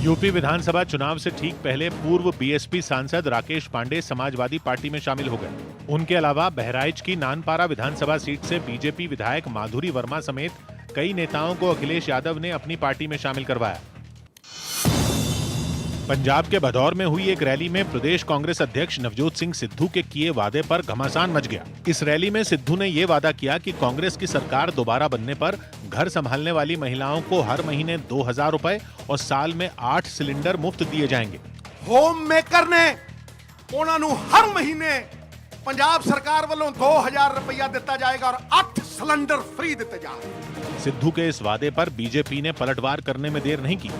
UP विधानसभा चुनाव से ठीक पहले पूर्व बीएसपी सांसद राकेश पांडे समाजवादी पार्टी में शामिल हो गए। उनके अलावा बहराइच की नानपारा विधानसभा सीट से बीजेपी विधायक माधुरी वर्मा समेत कई नेताओं को अखिलेश यादव ने अपनी पार्टी में शामिल करवाया। पंजाब के भदौर में हुई एक रैली में प्रदेश कांग्रेस अध्यक्ष नवजोत सिंह सिद्धू के किए वादे पर घमासान मच गया। इस रैली में सिद्धू ने ये वादा किया कि कांग्रेस की सरकार दोबारा बनने पर घर संभालने वाली महिलाओं को हर महीने 2000 रुपए और साल में 8 सिलेंडर मुफ्त दिए जाएंगे। होम मेकर ने ਉਹਨਾਂ ਨੂੰ हर महीने पंजाब सरकार वालों 2000 रुपया दिता जाएगा और 8 सिलेंडर फ्री दिते जाएंगे। सिद्धू के इस वादे पर बीजेपी ने पलटवार करने में देर नहीं की।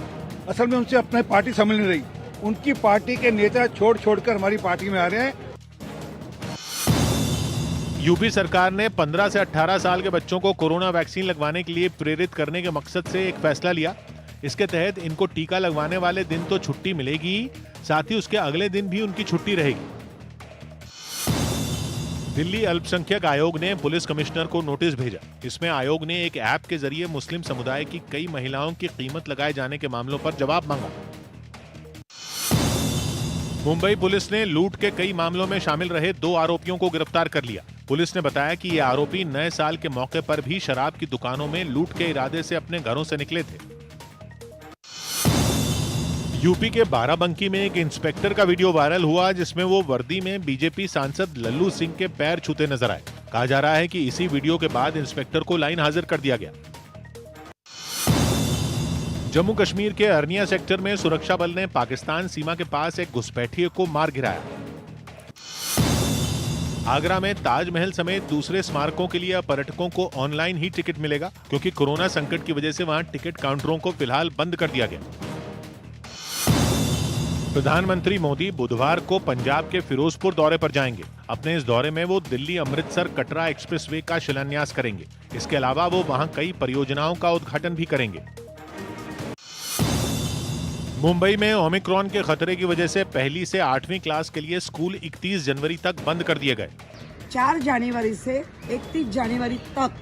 असल में उनसे अपनी पार्टी समझ नहीं रही। उनकी पार्टी के नेता छोड़कर हमारी पार्टी में आ रहे हैं। यूपी सरकार ने 15 से 18 साल के बच्चों को कोरोना वैक्सीन लगवाने के लिए प्रेरित करने के मकसद से एक फैसला लिया। इसके तहत इनको टीका लगवाने वाले दिन तो छुट्टी मिलेगी, साथ ही उसके अगले दिन भी उनकी छुट्टी रहेगी। दिल्ली अल्पसंख्यक आयोग ने पुलिस कमिश्नर को नोटिस भेजा। इसमें आयोग ने एक ऐप के जरिए मुस्लिम समुदाय की कई महिलाओं की कीमत लगाए जाने के मामलों पर जवाब मांगा। मुंबई पुलिस ने लूट के कई मामलों में शामिल रहे 2 आरोपियों को गिरफ्तार कर लिया। पुलिस ने बताया कि ये आरोपी नए साल के मौके पर भी शराब की दुकानों में लूट के इरादे से अपने घरों से निकले थे। यूपी के बाराबंकी में एक इंस्पेक्टर का वीडियो वायरल हुआ जिसमें वो वर्दी में बीजेपी सांसद लल्लू सिंह के पैर छूते नजर आए। कहा जा रहा है कि इसी वीडियो के बाद इंस्पेक्टर को लाइन हाजिर कर दिया गया। जम्मू कश्मीर के अरनिया सेक्टर में सुरक्षा बल ने पाकिस्तान सीमा के पास एक घुसपैठिए को मार गिराया। आगरा में ताजमहल समेत दूसरे स्मारकों के लिए पर्यटकों को ऑनलाइन ही टिकट मिलेगा, क्योंकि कोरोना संकट की वजह से वहां टिकट काउंटरों को फिलहाल बंद कर दिया गया। प्रधानमंत्री मोदी बुधवार को पंजाब के फिरोजपुर दौरे पर जाएंगे। अपने इस दौरे में वो दिल्ली अमृतसर कटरा एक्सप्रेसवे का शिलान्यास करेंगे। इसके अलावा वो वहां कई परियोजनाओं का उद्घाटन भी करेंगे। मुंबई में ओमिक्रॉन के खतरे की वजह से पहली से 8वीं क्लास के लिए स्कूल 31 जनवरी तक बंद कर दिए गए। 4 जनवरी से 31 जनवरी तक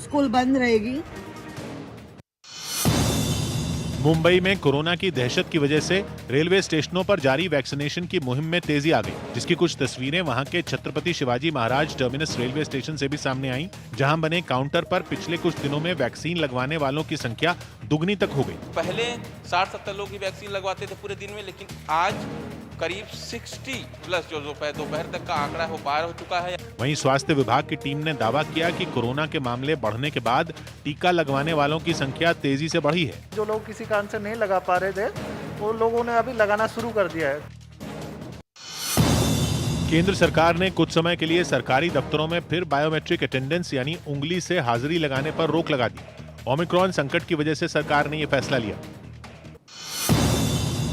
स्कूल बंद रहेगी। मुंबई में कोरोना की दहशत की वजह से रेलवे स्टेशनों पर जारी वैक्सीनेशन की मुहिम में तेजी आ गई, जिसकी कुछ तस्वीरें वहां के Chhatrapati Shivaji Maharaj terminus railway station से भी सामने आई, जहां बने काउंटर पर पिछले कुछ दिनों में वैक्सीन लगवाने वालों की संख्या दुगनी तक हो गई। पहले 60-70 लोग की वैक्सीन लगवाते थे पूरे दिन में, लेकिन आज करीब 60 प्लस जो दोपहर तक का आंकड़ा हो पार हो चुका है। वहीं स्वास्थ्य विभाग की टीम ने दावा किया कि कोरोना के मामले बढ़ने के बाद टीका लगवाने वालों की संख्या तेजी से बढ़ी है। जो लोग किसी कारण से नहीं लगा पा रहे थे, वो लोगों ने अभी लगाना शुरू कर दिया है। केंद्र सरकार ने कुछ समय के लिए सरकारी दफ्तरों में फिर बायोमेट्रिक अटेंडेंस यानी उंगली से हाजिरी लगाने पर रोक लगा दी। ओमिक्रॉन संकट की वजह से सरकार ने यह फैसला लिया।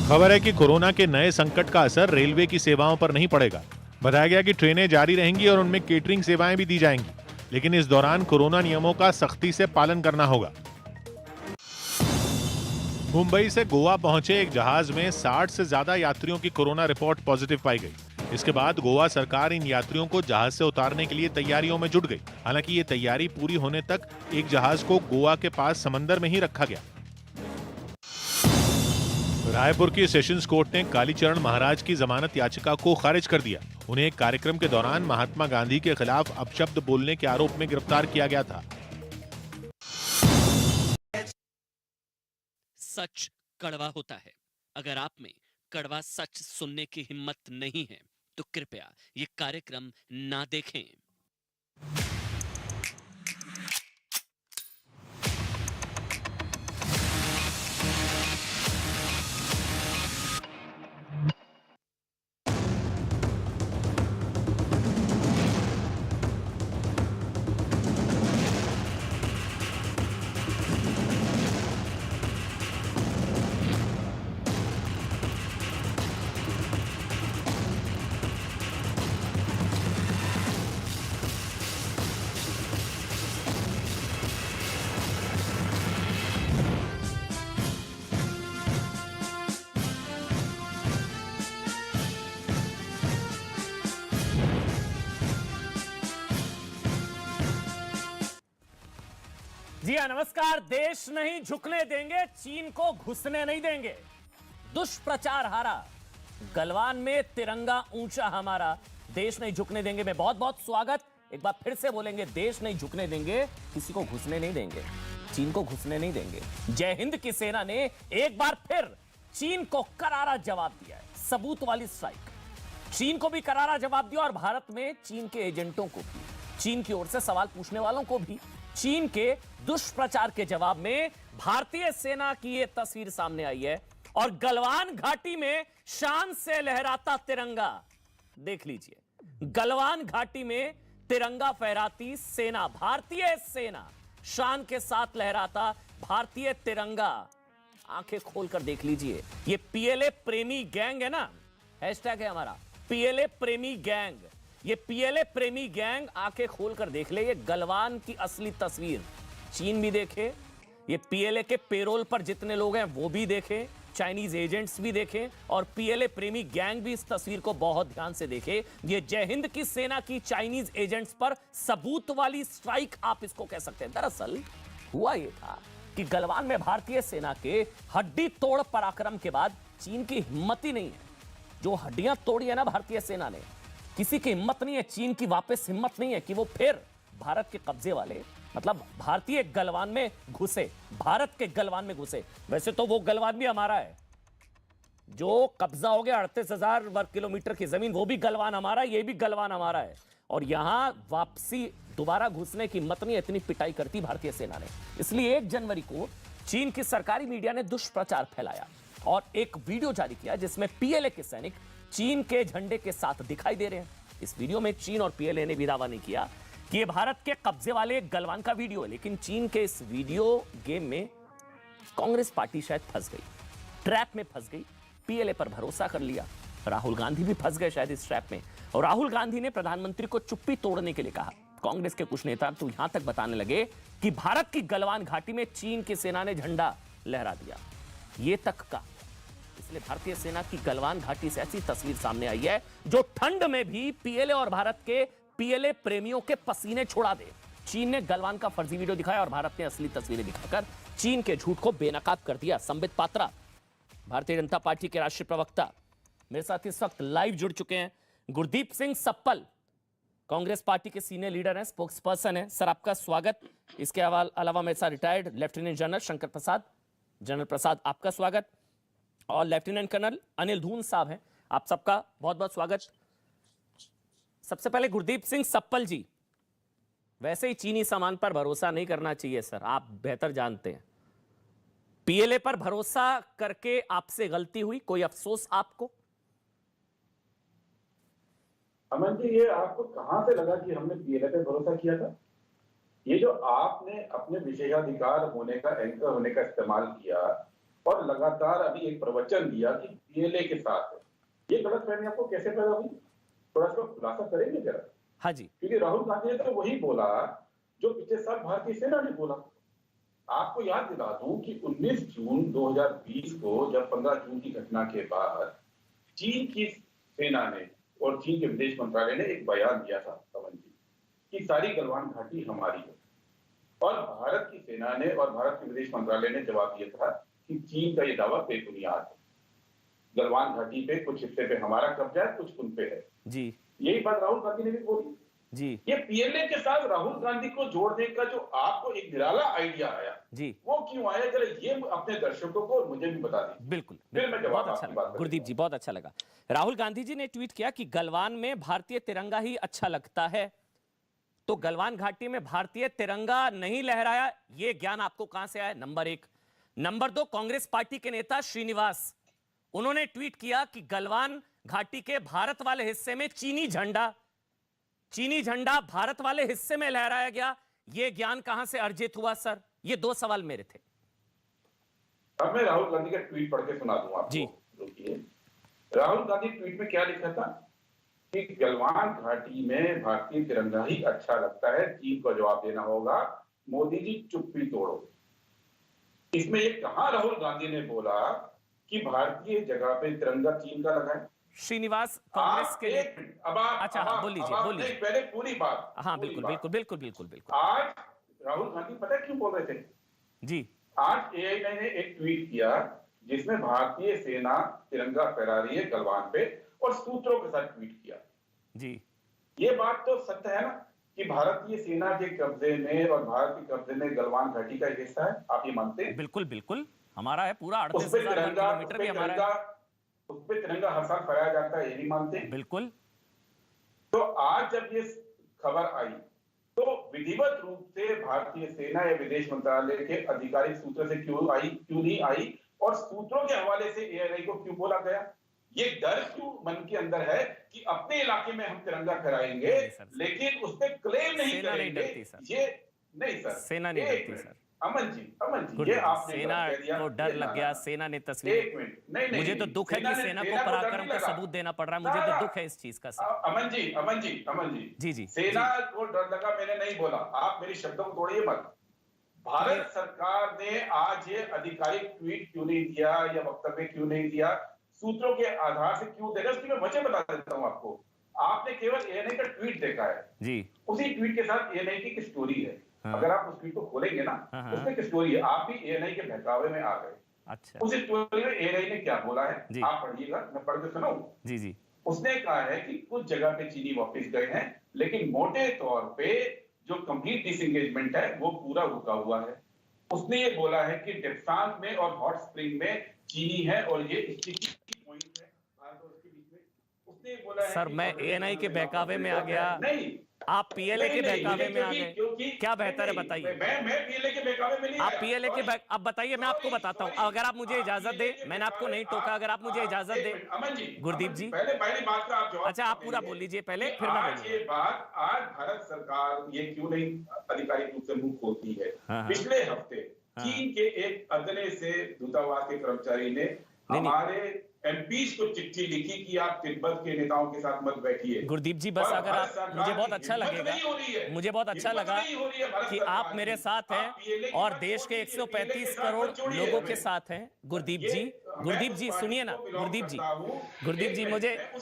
खबर है कि कोरोना के नए संकट का असर रेलवे की सेवाओं पर नहीं पड़ेगा। बताया गया कि ट्रेनें जारी रहेंगी और उनमें केटरिंग सेवाएं भी दी जाएंगी, लेकिन इस दौरान कोरोना नियमों का सख्ती से पालन करना होगा। मुंबई से गोवा पहुंचे एक जहाज में 60 से ज्यादा यात्रियों की कोरोना रिपोर्ट पॉजिटिव पाई गई। इसके बाद गोवा सरकार इन यात्रियों को जहाज से उतारने के लिए तैयारियों में जुट गई। हालांकि ये तैयारी पूरी होने तक एक जहाज को गोवा के पास समंदर में ही रखा गया। रायपुर की सेशंस कोर्ट ने कालीचरण महाराज की जमानत याचिका को खारिज कर दिया। उन्हें एक कार्यक्रम के दौरान महात्मा गांधी के खिलाफ अपशब्द बोलने के आरोप में गिरफ्तार किया गया था। सच कड़वा होता है। अगर आप में कड़वा सच सुनने की हिम्मत नहीं है तो कृपया ये कार्यक्रम ना देखें। जी हाँ, नमस्कार। देश नहीं झुकने देंगे, चीन को घुसने नहीं देंगे, दुष्प्रचार हारा, गलवान में तिरंगा ऊंचा हमारा, देश नहीं झुकने देंगे में बहुत बहुत स्वागत। एक बार फिर से बोलेंगे, देश नहीं झुकने देंगे, किसी को घुसने नहीं देंगे, चीन को घुसने नहीं देंगे। जय हिंद की सेना ने एक बार फिर चीन को करारा जवाब दिया है, सबूत वाली स्ट्राइक। चीन को भी करारा जवाब दिया और भारत में चीन के एजेंटों को भी, चीन की ओर से सवाल पूछने वालों को भी। चीन के दुष्प्रचार के जवाब में भारतीय सेना की यह तस्वीर सामने आई है और गलवान घाटी में शान से लहराता तिरंगा देख लीजिए। गलवान घाटी में तिरंगा फहराती सेना, भारतीय सेना, शान के साथ लहराता भारतीय तिरंगा। आंखें खोलकर देख लीजिए। ये पीएलए प्रेमी गैंग है ना, हैशटैग है हमारा पीएलए प्रेमी गैंग। ये पीएलए प्रेमी गैंग आंखें खोलकर देख ले, ये गलवान की असली तस्वीर। चीन भी देखे, ये पीएलए के पेरोल पर जितने लोग हैं वो भी देखे, चाइनीज एजेंट्स भी देखे और पीएलए प्रेमी गैंग भी इस तस्वीर को बहुत ध्यान से देखे। ये जय हिंद की सेना की चाइनीज एजेंट्स पर सबूत वाली स्ट्राइक आप इसको कह सकते हैं। दरअसल हुआ यह था कि गलवान में भारतीय सेना के हड्डी तोड़ पराक्रम के बाद चीन की हिम्मत ही नहीं है। जो हड्डियां तोड़ी है ना भारतीय सेना ने, किसी की हिम्मत नहीं है, चीन की वापस हिम्मत नहीं है कि वो फिर भारत के कब्जे वाले, मतलब भारतीय गलवान में घुसे, भारत के गलवान में घुसे। वैसे तो वो गलवान भी हमारा है, जो कब्जा हो गया 38,000 वर्ग किलोमीटर की जमीन, वो भी गलवान हमारा है, ये भी गलवान हमारा है। और यहां वापसी दोबारा घुसने की हिम्मत नहीं, इतनी पिटाई करती भारतीय सेना ने। इसलिए 1 जनवरी को चीन की सरकारी मीडिया ने दुष्प्रचार फैलाया और एक वीडियो जारी किया जिसमें पीएलए के सैनिक चीन के झंडे के साथ दिखाई दे रहे हैं। इस वीडियो में चीन और पीएलए ने भी दावा नहीं किया कि ये भारत के कब्जे वाले गलवान का वीडियो है, लेकिन चीन के इस वीडियो गेम में कांग्रेस पार्टी शायद फंस गई, ट्रैप में फंस गई, पीएलए पर भरोसा कर लिया। राहुल गांधी भी फंस गए शायद इस ट्रैप में, और राहुल गांधी ने प्रधानमंत्री को चुप्पी तोड़ने के लिए कहा। कांग्रेस के कुछ नेता तो यहां तक बताने लगे कि भारत की गलवान घाटी में चीन की सेना ने झंडा लहरा दिया, ये तक का। इसलिए भारतीय सेना की गलवान घाटी से ऐसी तस्वीर सामने आई है जो ठंड में भी पीएलए और भारत के पीएलए प्रेमियों के पसीने छुड़ा दे। चीन ने गलवान का फर्जी वीडियो दिखाया और भारत ने असली तस्वीरें दिखाकर चीन के झूठ को बेनकाब कर दिया। संबित पात्रा, भारतीय जनता पार्टी के राष्ट्रीय प्रवक्ता, मेरे साथ इस वक्त लाइव जुड़ चुके हैं। गुरदीप सिंह सप्पल, कांग्रेस पार्टी के सीनियर लीडर हैं, स्पोक्स पर्सन है। सर, आपका स्वागत। इसके अलावा मेरे साथ रिटायर्ड लेफ्टिनेंट जनरल शंकर प्रसाद, जनरल प्रसाद, आपका स्वागत। और लेफ्टिनेंट कर्नल अनिल धून साहब हैं, आप सबका बहुत बहुत स्वागत। सबसे पहले गुरदीप सिंह सप्पल जी, वैसे ही चीनी सामान पर भरोसा नहीं करना चाहिए सर, आप बेहतर जानते हैं। पीएलए पर भरोसा करके आपसे गलती हुई, कोई अफसोस आपको? अमन जी, ये आपको कहां से लगा कि हमने पीएलए पे भरोसा किया था? ये जो आपने अपने विशेषाधिकार होने का, एंकर होने का इस्तेमाल किया और लगातार अभी एक प्रवचन दिया कि पीएलए के साथ है, ये गलतफहमी आपको कैसे पैदा हुई? थोड़ा सा खुलासा करेंगे जरा? हाँ जी। क्योंकि राहुल गांधी ने तो वही बोला जो पिछले साल भारतीय सेना ने बोला। आपको याद दिला दूं कि 19 जून 2020 को जब 15 जून की घटना के बाद चीन की सेना ने और चीन के विदेश मंत्रालय ने एक बयान दिया था पवन जी कि सारी गलवान घाटी हमारी है, और भारत की सेना ने और भारत के विदेश मंत्रालय ने जवाब दिया था कि चीन का ये दावा बेबुनियाद है। गलवान घाटी पे कुछ हिस्से पे हमारा कब्जा है, कुछ उन पे है जी। यही बात राहुल गांधी ने भी बोली जी। ये पीएलए के साथ राहुल गांधी को जोड़ने का जो आपको एक निराला आइडिया आया जी, वो क्यों आया, जरा ये अपने दर्शकों को और मुझे भी बता दीजिए। बिल्कुल, फिर मैं जवाब अच्छा गुरदीप जी, बहुत अच्छा लगा। राहुल गांधी जी ने ट्वीट किया कि गलवान में भारतीय तिरंगा ही अच्छा लगता है, तो गलवान घाटी में भारतीय तिरंगा नहीं लहराया, ये ज्ञान आपको कहां से आया? नंबर 1। नंबर 2, कांग्रेस पार्टी के नेता श्रीनिवास, उन्होंने ट्वीट किया कि गलवान घाटी के भारत वाले हिस्से में चीनी झंडा भारत वाले हिस्से में लहराया गया, यह ज्ञान कहां से अर्जित हुआ सर? ये 2 सवाल मेरे थे। अब मैं राहुल गांधी का ट्वीट पढ़ के सुना दूं आपको जी। रुकिए, राहुल गांधी ट्वीट में क्या लिखा था कि गलवान घाटी में भारतीय तिरंगा ही अच्छा लगता है, चीन को जवाब देना होगा, मोदी जी चुप्पी तोड़ो। इसमें ये कहां राहुल गांधी ने बोला कि भारतीय जगह पे तिरंगा चीन का लगा है? श्रीनिवास कांग्रेस के अब आप अच्छा बोल लीजिए पहले पूरी बात। हाँ बिल्कुल बिल्कुल बिल्कुल बिल्कुल बिल्कुल। आज राहुल गांधी पता है क्यों बोल रहे थे? जी आज एआईएनआई ने एक ट्वीट किया जिसमें भारतीय सेना तिरंगा फहरा रही है गलवान पे और सूत्रों के साथ ट्वीट किया। जी ये बात तो सत्य है ना कि भारतीय सेना के कब्जे में और भारत के कब्जे में गलवान घाटी का एक हिस्सा है, आप ये मानते हैं? बिल्कुल बिल्कुल हमारा है, पूरा उस पे 38,000 तिरंगा किलोमीटर भी हमारा है। उस पे तिरंगा हर साल फहराया जाता है, ये भी मानते हैं? बिल्कुल। तो आज जब ये खबर आई तो विधिवत रूप से भारतीय सेना या विदेश मंत्रालय के आधिकारिक सूत्र से क्यों नहीं आई और सूत्रों के हवाले से एएनआई को क्यों बोला गया? ये डर क्यों मन के अंदर है कि अपने इलाके में हम तिरंगा फहराएंगे लेकिन उस पर क्लेम नहीं सेना नहीं करेंगे? डरती सर, ये नहीं सर, सेना नहीं डरती सर। अमन जी गुरदीप ये जी, आपने सेना कह दिया, को डर ये लग ना- गया, सेना ने एक तस्वीर। मिनट, नहीं मुझे तो दुख है कि सेना को पराक्रम का सबूत देना पड़ रहा है, मुझे तो दुख है इस चीज का सर। अमन जी जी जी सेना को डर लगा मैंने नहीं बोला, आप मेरे शब्दों को तोड़िए मत। भारत सरकार ने आज ये आधिकारिक ट्वीट क्यों नहीं दिया या वक्तव्य क्यों नहीं दिया, सूत्रों के आधार से क्यों दे रहा है, उसकी मैं वजह बता देता हूं आपको। आपने केवल एएनआई का ट्वीट देखा है जी, उसी ट्वीट के साथ एएनआई की एक स्टोरी है। हाँ। अगर आप उस ट्वीट को खोलेंगे ना उसमें एक स्टोरी है, आप भी एएनआई के बहकावे में आ गए। अच्छा उस स्टोरी में एएनआई ने क्या बोला है जी। आप पढ़िएगा, मैं पढ़ के सुनाऊं। जी जी उसने कहा है कि कुछ जगह पे चीनी वापस गए हैं लेकिन मोटे तौर पे जो कंप्लीट डिसएंगेजमेंट है वो पूरा रुका हुआ है। उसने ये बोला है कि डेप्सांग में और हॉट स्प्रिंग में चीनी है और ये स्टिकी पॉइंट है भारत और उसके बीच में। उसने ये बोला है सर, कि मैं एएनआई के बहकावे में आ गया, नहीं, आप पीएलए के बहकावे में आ क्योंकि- गए, क्या बेहतर है बताइए? मैं पीएलए के बहकावे में नहीं आप आया। पीएलए के Sorry, अब बताइए, मैं आपको बताता हूँ, sorry, अगर आप मुझे इजाजत दे, मैंने आपको नहीं टोका, अगर आप मुझे इजाजत दे। अमन जी, गुरदीप अमन जी, पहली बात का आप जवाब अच्छा आप पूरा देंगे बोल लीजिए पहले, कि फिर मैं आज बोलूंगा। ये बात आज भारत सरकार ये क्यों नहीं आधिकारिक रूप से मुंह खोलती है? हाँ। पिछले हफ्ते हाँ। चीन के एक अदने से दूतावास के कर्मचारी ने नहीं। हमारे एमपीज को चिट्ठी लिखी कि आप तिब्बत के नेताओं के साथ मत बैठिए। गुरदीप जी बस और अगर भारत आप, सरकार मुझे बहुत की अच्छा हिम्मत लगेगा, नहीं हो रही है। मुझे बहुत अच्छा हिम्मत लगा नहीं हो रही है भारत कि सरकार आप मेरे की। साथ आप हैं PLA की और बात देश के छोड़िए, 135 PLA के साथ करोड़ मत जोड़िए लोगों हमें। के साथ हैं। गुरदीप ये- जी, मैं गुरदीप उस जी पार्टी सुनिए ना, को belong गुरदीप जी, करता हूं। गुरदीप जी मुझे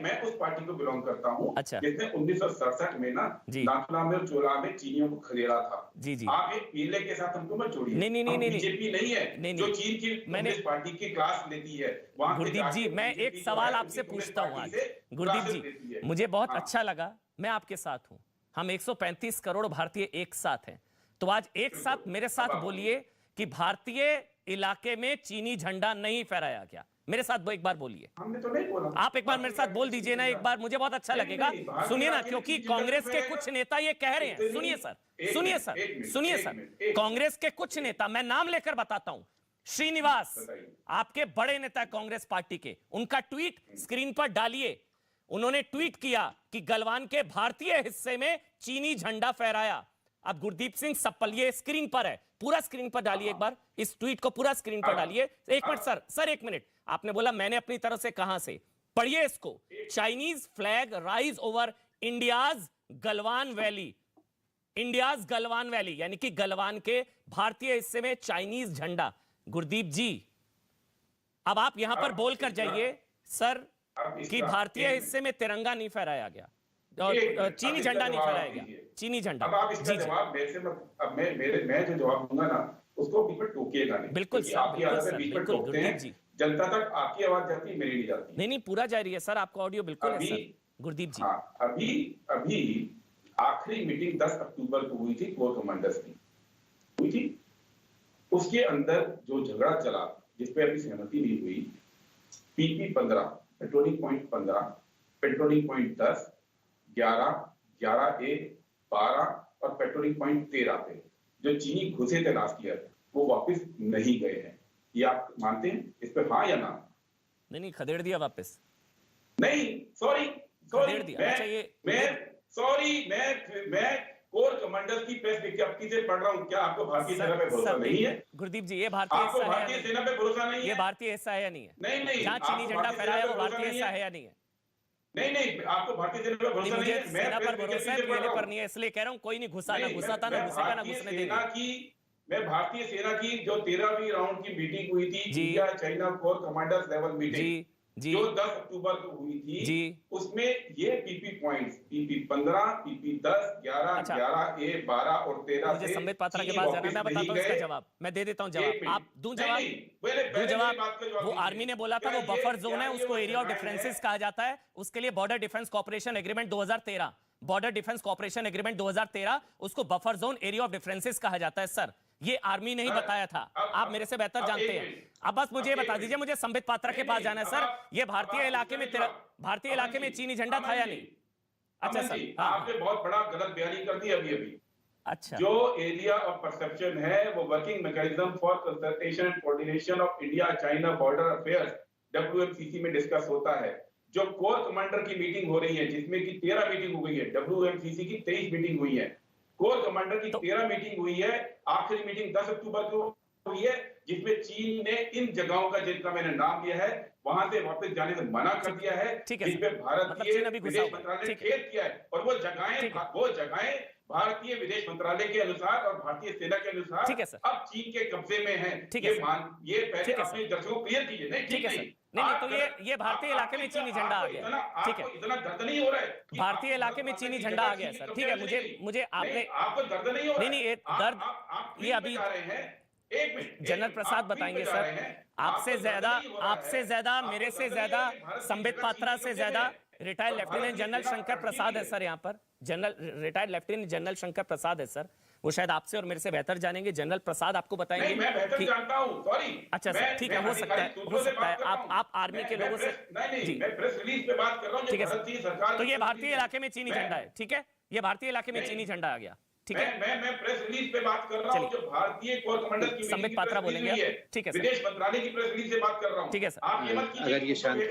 मैं उस पार्टी को बिलोंग करता हूं अच्छा। जिसने 1967 में ना जी। नाथुला में और चोला में चीनियों को खदेड़ा था। जी जी, आप एक पीले के साथ हमको मत जोड़िए। नहीं, नहीं, हम नहीं, बीजेपी नहीं है नहीं, जो नहीं। चीन की मैंने- कम्युनिस्ट पार्टी की क्लास लेती है। वहां पे गुरदीप जी जाके मैं BJP एक जो सवाल है, आपसे उनकी पूछता हूँ आज, कम्युनिस्ट पार्टी से गुरदीप क्लासेस लेती जी है। मुझे बहुत हाँ। अच्छा लगा, मैं आपके साथ हूँ, हम 135 करोड़ भारतीय एक साथ हैं, तो आज एक साथ मेरे साथ बोलिए कि भारतीय इलाके में चीनी झंडा नहीं फहराया गया, मेरे साथ वो एक बार बोलिए। हमने तो नहीं बोला। आप एक बार मेरे साथ बोल दीजिए ना, एक बार, मुझे बहुत अच्छा लगेगा। सुनिए ना, क्योंकि कांग्रेस के कुछ नेता ये कह रहे हैं, सुनिए सर, सुनिए सर, सुनिए सर, कांग्रेस के कुछ नेता, मैं नाम लेकर बताता हूं, श्रीनिवास, आपके बड़े नेता कांग्रेस पार्टी के, उनका ट्वीट स्क्रीन पर डालिए। उन्होंने ट्वीट किया कि गलवान के भारतीय हिस्से में चीनी झंडा फहराया। अब गुरदीप सिंह सप्पल, ये स्क्रीन पर है, पूरा स्क्रीन पर डालिए, एक बार इस ट्वीट को पूरा स्क्रीन पर डालिए। एक मिनट सर, एक मिनट, आपने बोला मैंने अपनी तरफ से, कहां से? पढ़िए इसको। Chinese flag rise over India's Galwan valley, India's Galwan valley, यानी कि गलवान के भारतीय हिस्से में चाइनीज झंडा। गुरदीप जी अब आप यहां पर बोलकर जाइए सर कि भारतीय हिस्से में तिरंगा नहीं फहराया गया, चीनी झंडा नहीं फहराया गया, चीनी झंडा। अब आप इसका जवाब मेरे से मत, अब मैं जो जवाब दूंगा ना उसको बीच में टोकिएगा नहीं। बिल्कुल क्योंकि सर, आपकी बिल्कुल आदत है सर, बीच में बिल्कुल, टोकते गुरदीप हैं। जी। जनता तक आपकी आवाज जाती है, मेरी नहीं जाती। नहीं नहीं, पूरा जारी है सर, आपका ऑडियो बिल्कुल है अभी- सर। गुरदीप जी, हाँ, अभी आखिरी मीटिंग 10 अक्टूबर को हुई थी, कोर कमांडर्स की हुई थी। उसके अंदर जो झगड़ा चला, जिसपे अभी सहमति नहीं हुई, PP 15, patrolling point 15, patrolling point 10, 11, 11A, 12 और पेट्रोलिंग पॉइंट 13 पे जो चीनी घुसे थे लास्ट ईयर, वो वापस नहीं गए हैं। ये आप मानते हैं इस पे, हाँ या ना? नहीं खदेड़ दिया वापस, नहीं, सॉरी खदेड़ दिया। अच्छा, ये मैं कोर कमांडर्स की प्रेस विज्ञप्ति से पढ़ रहा हूं। क्या आपको भारतीय सेना पे भरोसा नहीं है? गुरदीप जी, ये भारतीय आपको हिस्सा है या भारतीय नहीं? सेना पे भरोसा नहीं ये है? भारतीय हिस्सा है या नहीं है? नहीं, जहां चीनी आपको झंडा भारतीय फहराया सेना वो पे भारतीय भरोसा हिस्सा नहीं है या नहीं है? नहीं, आपको भारतीय सेना पे नहीं, भरोसा नहीं मुझे है। मैं सेना पर प्रेस भरोसा है, विज्ञप्ति से पढ़ पीएलए रहा पर हूं। नहीं है, इसलिए कह रहा हूं कोई नहीं घुसा, ना नहीं, घुसाता, ना मैं घुसेगा, ना भारतीय घुसने सेना देंगे। की, मैं भारतीय सेना की जो 13वीं राउंड की मीटिंग हुई थी, जी। India China corps commanders level meeting, जी। जो 10 अक्टूबर को हुई थी जी। उसमें ये पीपी पॉइंट्स पीपी 15, पीपी 10, 11, अच्छा। 11A, 12 और 13 मुझे से संबित पात्रा के चीनी पास जाना है, वापस मैं बताता नहीं हूँ इसका गए। जवाब, मैं दे देता हूँ एक जवाब, मिनट। आप दूं नहीं, जवाब, नहीं, पहले दूं मेरी जवाब। बात का जवाब वो दीजिए। आर्मी ने बोला था क्या वो ये- बफर जोन क्या है, ये उसको वो एरिया ऑफ जगह डिफरेंसेस है? कहा जाता है, उसके लिए border defence cooperation agreement 2013, border defence cooperation agreement 2013, उसको buffer zone area of differences कहा जाता है सर। ये आर्मी ने ही बताया था, आप मेरे से बेहतर जानते हैं। अब बस मुझे बता दीजिए, मुझे संबित पात्रा के पास जाना है सर। ये भारतीय इलाके में भारतीय इलाके में चीनी झंडा था या नहीं? अच्छा सर, हाँ। आपने बहुत बड़ा गलत बयानी कर दी अभी। अच्छा, जो एरिया ऑफ परसेप्शन है वो working mechanism for consultation and coordination of India China border affairs WMCC में डिस्कस होता है। जो कोर कमांडर की मीटिंग हो रही है जिसमें कि 13 मीटिंग हो गई है, WMCC की 23 मीटिंग हुई है, कोर कमांडर की 13 मीटिंग हुई है, आखिरी मीटिंग 10 अक्टूबर को हुई है जिसमें चीन ने इन जगहों का जिनका मैंने नाम लिया है वहां से वापस जाने से मना कर दिया है, जिसमें भारतीय विदेश मंत्रालय ने खेद किया है और वो जगहें भारतीय विदेश मंत्रालय के अनुसार और भारतीय सेना के अनुसार अब चीन के कब्जे में है। ये पहले अपने दर्शकों को क्लियर कीजिए। नहीं ठीक है, नहीं तो ये भारतीय इलाके में चीनी झंडा आ गया, ठीक है, इतना दर्द नहीं हो रहा है, भारतीय इलाके में चीनी झंडा आ गया सर, ठीक है, मुझे आपने आपको दर्द नहीं हो रहा है, नहीं दर्द ये अभी एक मिनट जनरल प्रसाद बताएंगे सर। आपसे ज्यादा मेरे से ज्यादा संबित पात्रा से ज्यादा रिटायर्ड लेफ्टिनेंट जनरल शंकर प्रसाद है सर, यहाँ पर रिटायर्ड लेफ्टिनेंट जनरल शंकर प्रसाद है सर, वो शायद आपसे और मेरे से बेहतर जानेंगे। जनरल प्रसाद आपको बताएंगे। मैं बेहतर जानता हूं, सॉरी। अच्छा सर, ठीक है, हो सकता है आप आर्मी के लोगों से नहीं, मैं प्रेस रिलीज पे बात कर रहा हूं, ठीक है। तो ये भारतीय इलाके में चीनी झंडा है, ठीक है, ये भारतीय इलाके में चीनी झंडा आ गया, ठीक है। मैं प्रेस रिलीज पे बात कर रहा हूं, जो भारतीय कोर कमांडर की संबित पात्रा बोलेंगे, ठीक है, विदेश मंत्रालय की प्रेस रिलीज से बात कर रहा हूं, ठीक है सर। आप ये मत कीजिए, अगर ये शांत जी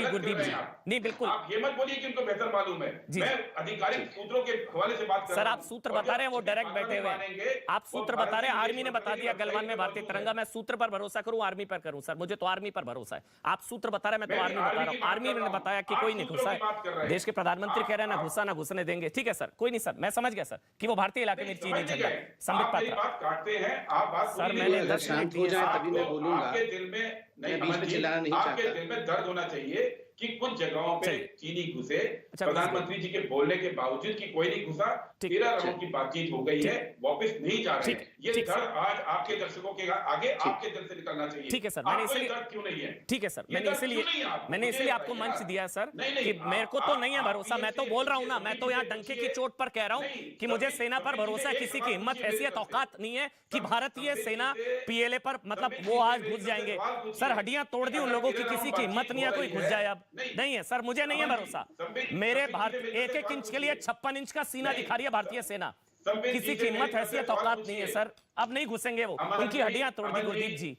गुरदीप जी, नहीं बिल्कुल, आप ये मत बोलिए कि उनको बेहतर मालूम है। मैं आधिकारिक सूत्रों के हवाले से बात कर सर, आप सूत्र बता रहे हैं, वो डायरेक्ट बैठे हुए हैं, आप सूत्र बता रहे हैं, आर्मी ने बता दिया गलवान में भारतीय तिरंगा, मैं सूत्र पर भरोसा करूं आर्मी पर करूं सर? मुझे तो आर्मी पर भरोसा है, आप सूत्र बता रहे हैं, मैं तो आर्मी बता रहा हूं। आर्मी ने बताया कि कोई नहीं घुसा है, देश के प्रधानमंत्री कह रहे हैं ना घुसा ना घुसने देंगे, ठीक है सर, कोई नहीं सर, मैं समझ गया सर कि वो भारतीय इलाके में चीनी झंडा। संबित पात्रा बात काटते हैं, आप बात सर, मैंने शांत हो जाए तभी मैं बोलूंगा, आपके दिल में नहीं, बीच में चिल्लाना नहीं आपके चाहता। दिल में दर्द होना चाहिए कि कुछ जगहों पे चीनी घुसे, प्रधानमंत्री जी के बोलने के बावजूद कि कोई नहीं घुसा, 13 राउंड की बातचीत हो गई है, वापस नहीं जा रहे हैं। ये दर्द आज आपके दर्शकों के आगे आपके दिल से निकलना चाहिए। ठीक है सर, मैंने इसलिए क्यों नहीं है? ठीक है सर, मैंने इसलिए आपको मंच दिया सर कि मेरे को तो नहीं है भरोसा, मैं तो बोल रहा हूं ना, मैं तो यहाँ डंके की चोट पर कह रहा हूं कि मुझे सेना पर भरोसा है, किसी की हिम्मत हैसियत औकात नहीं है कि भारतीय सेना PLA पर मतलब वो आज घुस जाएंगे सर, हड्डियां तोड़ दी उन लोगों की, किसी की हिम्मत नहीं है कोई घुस जाए, अब नहीं है सर, मुझे नहीं है भरोसा। मेरे भारत 1-1 इंच के लिए 56 इंच का सीना दिखा रही है भारतीय सेना, किसी की हिम्मत हैसियत औकात नहीं है सर, अब नहीं घुसेंगे वो, उनकी हड्डियां तोड़ दी गुरदीप जी।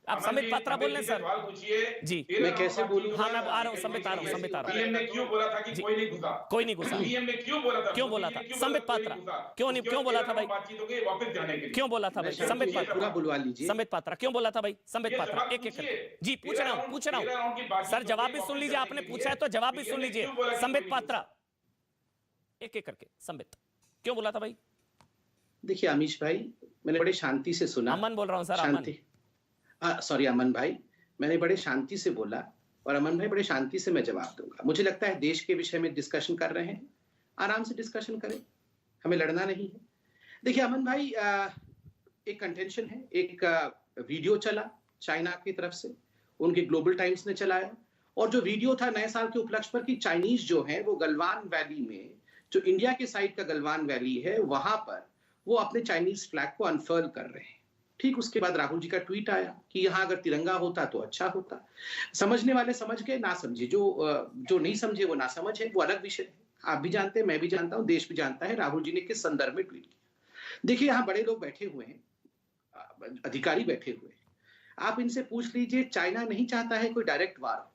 आप संबित पात्रा बोल रहे हैं सर जी, मैं कैसे बोलूं? हाँ मैं आ रहा हूँ, संबित आ रहा हूँ। पीएम ने क्यों बोला था कि कोई नहीं घुसा? कोई नहीं घुसा। पीएम ने क्यों बोला था? क्यों बोला था संबित पात्रा? क्यों बोला था भाई? बातचीत हो गई वापस जाने के लिए। क्यों बोला था भाई संबित पात्रा? पूरा बुलवा लीजिए। संबित पात्रा क्यों बोला था भाई संबित पात्रा? एक एक जी पूछ रहा हूँ सर, जवाब भी सुन लीजिए, आपने पूछा है तो जवाब भी सुन लीजिए। संबित पात्रा एक एक करके, संबित क्यों बोला था भाई? देखिए अमीश भाई, मैंने बड़े शांति से सुना। अमन बोल रहा हूँ सर, अमन सॉरी अमन भाई, मैंने बड़े शांति से बोला और अमन भाई बड़े शांति से मैं जवाब दूंगा। मुझे लगता है देश के विषय में डिस्कशन कर रहे हैं, आराम से डिस्कशन करें, हमें लड़ना नहीं है। देखिए अमन भाई, एक कंटेंशन है, एक वीडियो चला चाइना की तरफ से, उनके ग्लोबल टाइम्स ने चलाया, और जो वीडियो था नए साल के उपलक्ष्य पर कि चाइनीज जो है वो गलवान वैली में, जो इंडिया के साइड का गलवान वैली है, वहां पर वो अपने चाइनीज फ्लैग को अनफर्ल कर रहे हैं। ठीक उसके बाद राहुल जी का ट्वीट आया कि यहां अगर तिरंगा होता तो अच्छा होता। समझने वाले समझ गए, ना समझे, जो नहीं समझे वो ना समझ है, वो अलग विषय है। आप भी जानते हैं, मैं भी जानता हूं, देश भी जानता है राहुल जी ने किस संदर्भ में ट्वीट किया। देखिए यहाँ बड़े लोग बैठे हुए हैं, अधिकारी बैठे हुए हैं, आप इनसे पूछ लीजिए, चाइना नहीं चाहता है कोई डायरेक्ट वार,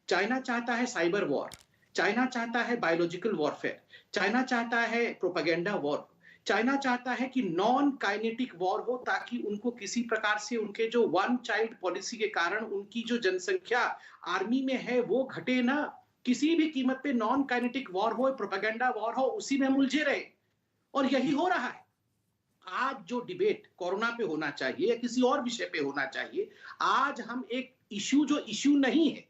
चाइना चाहता है साइबर वॉर, चाइना चाहता है बायोलॉजिकल वॉरफेयर, चाइना चाहता है प्रोपेगेंडा वॉर, चाइना चाहता है कि नॉन काइनेटिक वॉर हो, ताकि उनको किसी प्रकार से उनके जो वन चाइल्ड पॉलिसी के कारण उनकी जो जनसंख्या आर्मी में है वो घटे ना, किसी भी कीमत पे नॉन काइनेटिक वॉर हो, प्रोपेगेंडा वॉर हो, उसी में उलझे रहे। और यही हो रहा है। आज जो डिबेट कोरोना पे होना चाहिए या किसी और विषय पे होना चाहिए, आज हम एक इश्यू जो इश्यू नहीं है,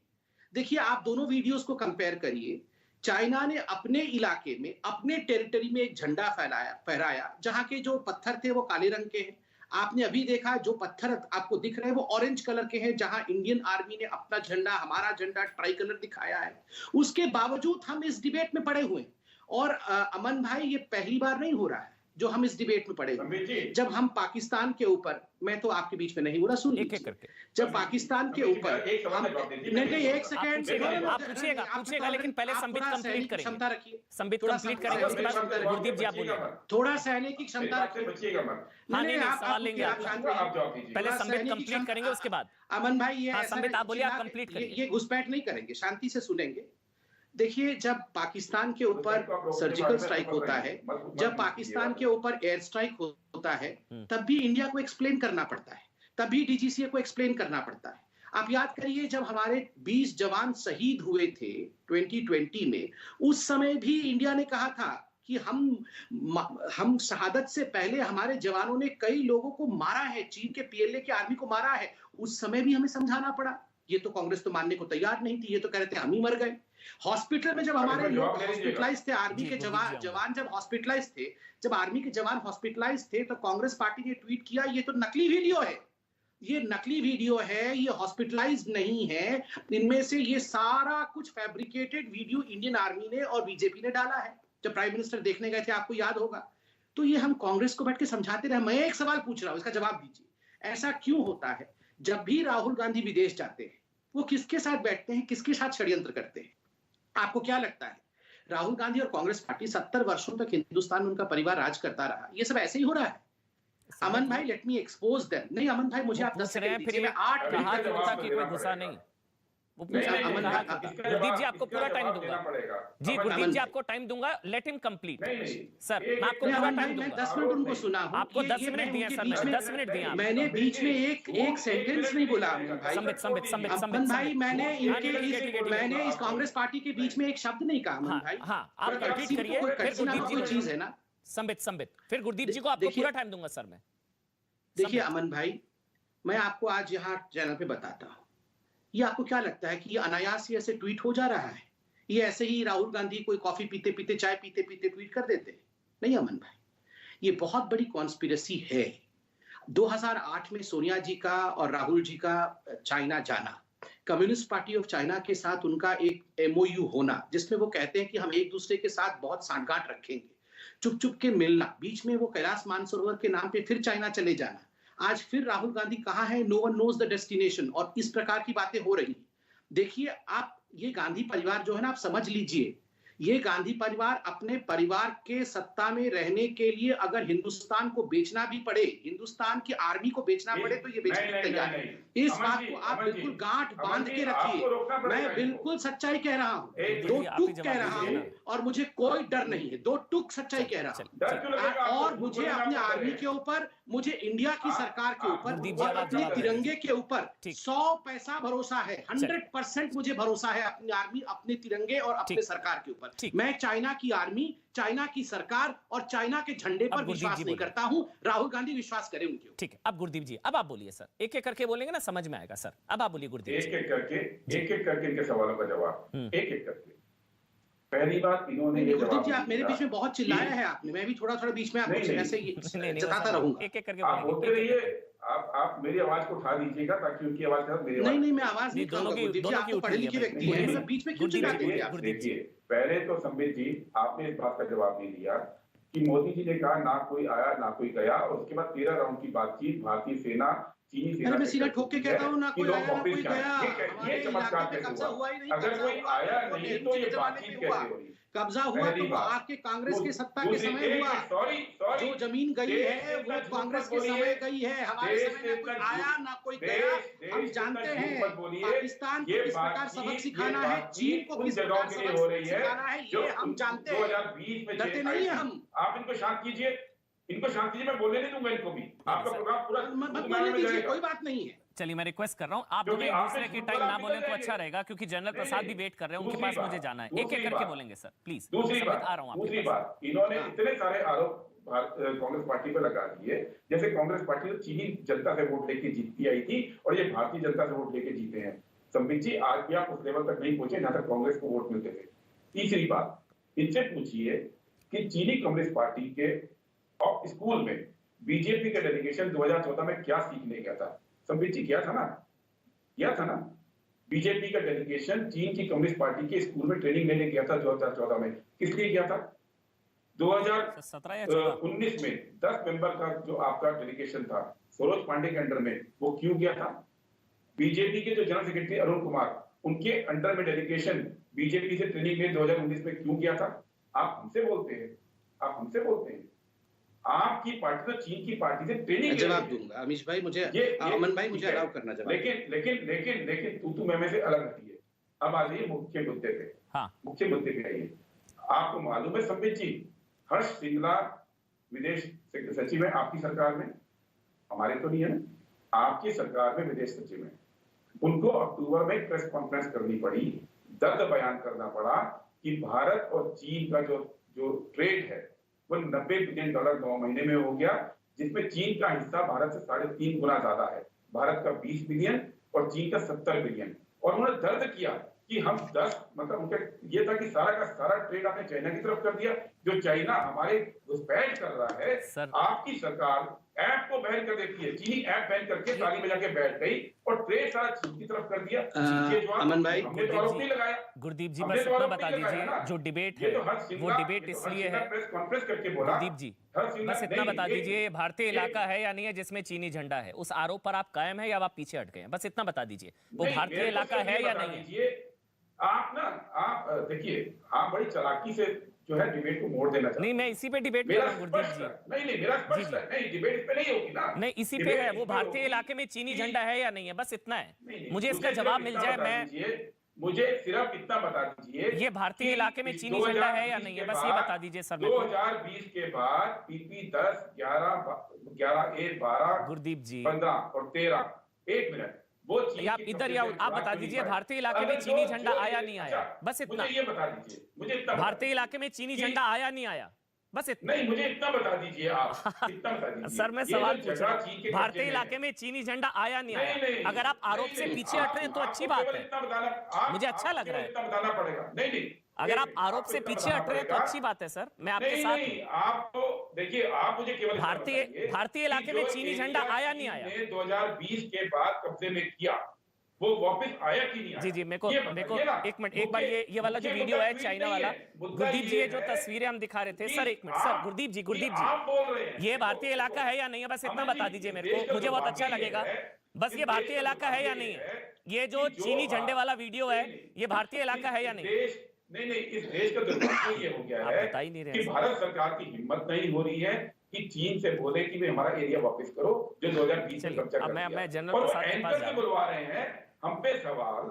देखिए, आप दोनों वीडियोस को कंपेयर करिए। चाइना ने अपने इलाके में, अपने टेरिटरी में एक झंडा फहराया, जहां के जो पत्थर थे वो काले रंग के हैं। आपने अभी देखा जो पत्थर आपको दिख रहे हैं वो ऑरेंज कलर के हैं, जहां इंडियन आर्मी ने अपना झंडा, हमारा झंडा ट्राई कलर दिखाया है। उसके बावजूद हम इस डिबेट में पड़े हुए हैं। और अमन भाई, ये पहली बार नहीं हो रहा है जो हम इस डिबेट में पड़े हुए हैं। जब हम पाकिस्तान के ऊपर, मैं तो आपके बीच में नहीं बोला, सुन लीजिए। जब पाकिस्तान के ऊपर नहीं, एक सेकंड आप पूछिएगा, लेकिन पहले संबित कंप्लीट करेंगे। क्षमता रखिए, संबित कंप्लीट करेंगे, उसके बाद गुरदीप जी आप बोलिए। थोड़ा सहने की क्षमता रखिए। नहीं, सवाल लेंगे आप, पहले संबित कंप्लीट करेंगे, उसके बाद अमन भाई ये संबित आप बोलिए, आप कंप्लीट करिए। ये घुसपैठ नहीं करेंगे, शांति से सुनेंगे। देखिए, जब पाकिस्तान के ऊपर सर्जिकल स्ट्राइक होता है, जब पाकिस्तान के ऊपर एयर स्ट्राइक होता है, तब भी इंडिया को एक्सप्लेन करना पड़ता है, तभी डीजीसीए को एक्सप्लेन करना पड़ता है। आप याद करिए, जब हमारे 20 जवान शहीद हुए थे 2020 में, उस समय भी इंडिया ने कहा था कि हम शहादत से पहले हमारे जवानों ने कई लोगों को मारा है, चीन के पीएलए की आर्मी को मारा है। उस समय भी हमें समझाना पड़ा। ये तो कांग्रेस तो मानने को तैयार नहीं थी, ये तो कह रहे थे हम ही मर गए। हॉस्पिटल में जब हमारे लोग हॉस्पिटलाइज थे, आर्मी के जवान जब हॉस्पिटलाइज थे, जब आर्मी के जवान हॉस्पिटलाइज थे, तो कांग्रेस पार्टी ने ट्वीट किया, ये तो नकली वीडियो है, ये नकली वीडियो है, ये हॉस्पिटलाइज नहीं है, इनमें से ये सारा कुछ फैब्रिकेटेड वीडियो इंडियन आर्मी ने और बीजेपी ने डाला है। जब प्राइम मिनिस्टर देखने गए थे, आपको याद होगा। तो ये हम कांग्रेस को बैठ के समझाते रहे। मैं एक सवाल पूछ रहा हूं, इसका जवाब दीजिए। ऐसा क्यों होता है जब भी राहुल गांधी विदेश जाते हैं, वो किसके साथ बैठते हैं, किसके साथ षड्यंत्र करते हैं? आपको क्या लगता है? राहुल गांधी और कांग्रेस पार्टी 70 वर्षों तक हिंदुस्तान में उनका परिवार राज करता रहा, ये सब ऐसे ही हो रहा है। अमन भाई, लेट मी एक्सपोज देम। नहीं अमन भाई, मुझे आप 10 सेकंड दीजिए, मैं 8 मिनट की कोई गुस्सा नहीं। गुरदीप जी आपको पूरा टाइम दूंगा। जी गुरदीप जी आपको टाइम दूंगा, लेट हिम कंप्लीट। सर मैं आपको पूरा टाइम दूंगा। 10 मिनट उनको सुना, आपको 10 मिनट दिए सर, 10 मिनट दिए। मैंने बीच में एक सेंटेंस नहीं बोला भाई। अमन भाई, मैंने इस कांग्रेस पार्टी के बीच में एक शब्द नहीं कहा। अमन भाई, हाँ आप कंप्लीट करिए, फिर गुरदीप जी चीज है ना। संबित फिर गुरदीप जी को आपको पूरा टाइम दूंगा सर मैं। देखिए अमन भाई, मैं आपको आज यहाँ चैनल पे बताता हूँ, ये आपको क्या लगता है कि ये अनायास ही ऐसे ट्वीट हो जा रहा है? ये ऐसे ही राहुल गांधी कोई कॉफी पीते पीते, चाय पीते पीते ट्वीट कर देते हैं? नहीं अमन भाई, ये बहुत बड़ी कॉन्स्पिरेसी है। 2008 में सोनिया जी का और राहुल जी का चाइना जाना, कम्युनिस्ट पार्टी ऑफ चाइना के साथ उनका एक MOU होना, जिसमें वो कहते हैं कि हम एक दूसरे के साथ बहुत सांठगांठ रखेंगे, चुप चुप के मिलना, बीच में वो कैलाश मानसरोवर के नाम पे फिर चाइना चले जाना, आज फिर राहुल गांधी कहाँ है, no one knows the destination, और इस प्रकार की बातें हो रही। देखिए आप, ये गांधी परिवार जो है ना, आप समझ लीजिए, ये गांधी परिवार अपने परिवार के सत्ता में रहने के लिए अगर हिंदुस्तान को बेचना भी पड़े, हिंदुस्तान की आर्मी को बेचना पड़े, तो ये बेचने को तैयार है। इस बात को आप बिल्कुल गांठ बांध के रखिए। मैं बिल्कुल सच्चाई कह रहा हूँ, 2 टुक कह रहा हूँ, और मुझे कोई डर नहीं है, 2 टुक सच्चाई कह रहा हूँ। और मुझे अपने आर्मी के ऊपर, मुझे इंडिया की सरकार के ऊपर और अपने तिरंगे के ऊपर 100 पैसा भरोसा है, 100% मुझे भरोसा है अपनी आर्मी, अपने तिरंगे और अपने सरकार के ऊपर। मैं चाइना की आर्मी, चाइना की सरकार और चाइना के झंडे पर विश्वास नहीं करता हूं। राहुल गांधी विश्वास करें उनके ऊपर। ठीक है, अब गुरदीप जी, अब आप बोलिए सर, एक एक करके बोलेंगे ना, समझ में आएगा सर। अब आप बोलिए गुरदीप जी। एक एक करके इनके सवालों का जवाब, एक एक करके। पहली बात, इन्होंने ये गुरदीप जी, आप मेरे बीच में बहुत चिल्लाया है आपने, मैं भी थोड़ा थोड़ा बीच में आपको ऐसे जताता रहूंगा। एक एक करके आप बोलते रहिए। आप मेरी आवाज को उठा दीजिएगा ताकि उनकी आवाज के साथ मेरी आवाज। नहीं, मैं आवाज नहीं उठाऊंगा गुरदीप जी, आप तो पढ़े लिखे व्यक्ति हैं, सब बीच में क्यों चिल्लाते हैं आप? देखिए, पहले तो संबित जी, आपने इस बात का जवाब नहीं दिया कि मोदी जी ने कहा ना कोई आया ना कोई गया, और उसके बाद 13 राउंड की बातचीत भारतीय सेना, चीनी सेना। मैं सीधा ठोक के कहता हूँ, ना कोई आया ना कोई गया, ये चमत्कार कैसे हुआ? अगर कोई आया नहीं तो ये बातचीत कैसे हुई? कब्जा हुआ तो आपके कांग्रेस के सत्ता के समय हुआ। जो जमीन गई है वो कांग्रेस के समय गई है, हमारे समय में कोई आया ना कोई गया। हम जानते हैं पाकिस्तान को किस प्रकार सबक सिखाना है, चीन को किस प्रकार सबक सिखाना है, ये हम जानते हैं। 2020 में डरते नहीं है हम। आप इनको शांत कीजिए, मैं बोलने नहीं दूंगा इनको भी। आपका प्रोग्राम पूरा बोलने दीजिए, कोई बात नहीं है। चलिए मैं रिक्वेस्ट कर रहा हूं, आप दोनों एक दूसरे के टाइम ना बोलें तो अच्छा रहेगा, क्योंकि जनरल प्रसाद भी वेट कर रहे हैं, उनके पास मुझे जाना है। एक एक करके बोलेंगे सर प्लीज। दूसरी बात, आ रहा हूं दूसरी बात, इन्होंने इतने सारे आरोप कांग्रेस पार्टी पर लगा दिए, जैसे कांग्रेस पार्टी तो चीनी जनता से वोट लेके जीतती आई थी और ये भारतीय जनता से वोट लेके जीते हैं। संबित जी आज भी आप उस लेवल तक नहीं पहुंचे जहां तक कांग्रेस को वोट मिलते थे। तीसरी बात, इनसे पूछिए कि चीनी कम्युनिस्ट पार्टी के स्कूल में बीजेपी का डेलीगेशन 2014 में क्या सीखने गया था? संबित जी गया था ना? बीजेपी का डेलीगेशन चीन की कम्युनिस्ट पार्टी के स्कूल में ट्रेनिंग लेने गया था 2014 में। किस लिए गया था? 2019 में 10 मेंबर का जो आपका डेलीगेशन था सरोज पांडे के अंडर में, वो क्यों गया था? बीजेपी के जो जनरल सेक्रेटरी अरुण कुमार, उनके अंडर में डेलीगेशन बीजेपी से ट्रेनिंग में 2019 में क्यों गया था? आप हमसे बोलते हैं आपकी पार्टी तो चीन की पार्टी से ट्रेनिंग जवाब दूंगा अमीश भाई, मुझे अमन भाई मुझे अलाउ करना जवाब। लेकिन तू मैं से अलग हटी है। अब आ जाइए मुख्य मुद्दे पे। मुख्य मुद्दे पे आइए। आपको मालूम है संबित जी, हर्ष श्रृंगला विदेश सचिव है आपकी सरकार में, हमारे तो नहीं है ना, आपकी सरकार में विदेश सचिव है। उनको अक्टूबर में प्रेस कॉन्फ्रेंस करनी पड़ी, दर्द बयान करना पड़ा कि भारत और चीन का जो ट्रेड है वो $90 बिलियन 9 महीने में हो गया, जिसमें चीन का हिस्सा भारत से 3.5 गुना ज्यादा है। भारत का 20 बिलियन और चीन का 70 बिलियन। और उन्होंने दर्द किया कि हम 10 मतलब उनका ये था कि सारा का सारा ट्रेड आपने चाइना की तरफ कर दिया, जो चाइना हमारे घुसपैठ कर रहा है। आपकी सरकार ऐप को बैन कर देती है, चीनी ऐप बैन करके ताली बजा के बैठ गई और ट्रेड सारा चीन की तरफ कर दिया। अमन भाई, हमने तो आरोप नहीं लगाया। गुरदीप जी बस इतना बता दीजिए, जो डिबेट है वो डिबेट इसलिए है, प्रेस कॉन्फ्रेंस करके बोला। गुरदीप जी बस इतना बता दीजिए, भारतीय इलाका है या नहीं है जिसमें चीनी झंडा है? उस आरोप पर आप कायम है या आप पीछे हट गए हैं? बस इतना बता दीजिए, वो भारतीय इलाका है या नहीं है? आप देखिए, आप बड़ी चालाकी से जो है डिबेट को मोड़ देना चाहते हैं। नहीं, मैं इसी पे डिबेट कर रहा हूं गुरदीप जी। नहीं मेरा स्पष्ट है, नहीं डिबेट इस पे नहीं होगी ना। नहीं, इसी पे है, वो भारतीय इलाके में चीनी झंडा है या नहीं है, बस इतना है। मुझे इसका जवाब मिल जाए। मुझे सिर्फ इतना बता दीजिए, ये भारतीय इलाके में चीनी झंडा है या नहीं है, बस ये बता दीजिए सर। 2020 के बाद PP 10, 11, 1, 12, गुरदीप जी 15 और 13, 1 मिनट, वो आप इधर या आप बता दीजिए, भारतीय इलाके में चीनी झंडा आया नहीं आया, बस इतना। मुझे ये बता दीजिए, मुझे इतना भारतीय इलाके में चीनी झंडा आया नहीं आया, बस इतना। नहीं, मुझे इतना बता दीजिए आप, इतना बता दीजिए। सर मैं सवाल पूछ रहा हूं, भारतीय इलाके में चीनी झंडा आया नहीं आया? अगर आप आरोप से पीछे हट रहे हैं तो अच्छी बात है, मुझे अच्छा लग रहा है। इतना बताना पड़ेगा। नहीं अगर आप आरोप से पीछे हट रहे हैं तो अच्छी बात है सर, मैं आपके साथ हूं। आप तो देखिए, आप मुझे केवल भारतीय इलाके में चीनी झंडा आया नहीं आया? 2020 के बाद कब्जे में किया, वो वापस आया कि नहीं आया? जी मेरे को एक मिनट, एक बार ये वाला जो वीडियो है चाइना वाला, गुरदीप जी ये जो तस्वीरें हम दिखा रहे थे सर, एक मिनट सर, गुरदीप जी ये भारतीय इलाका है या नहीं है, बस इतना बता दीजिए मेरे को, मुझे बहुत अच्छा लगेगा। बस ये भारतीय इलाका है या नहीं है? ये जो चीनी झंडे वाला वीडियो है, ये भारतीय इलाका है या नहीं? नहीं, इस देश का दुर्भाग्य ये हो गया है बता ही नहीं रहे कि भारत सरकार की हिम्मत नहीं हो रही है कि चीन से बोले कि हमारा एरिया वापस करो जो 2020 में कब्जा कर लिया। मैं जनरल प्रसाद के पास जा बुलवा रहे हैं हम पे सवाल।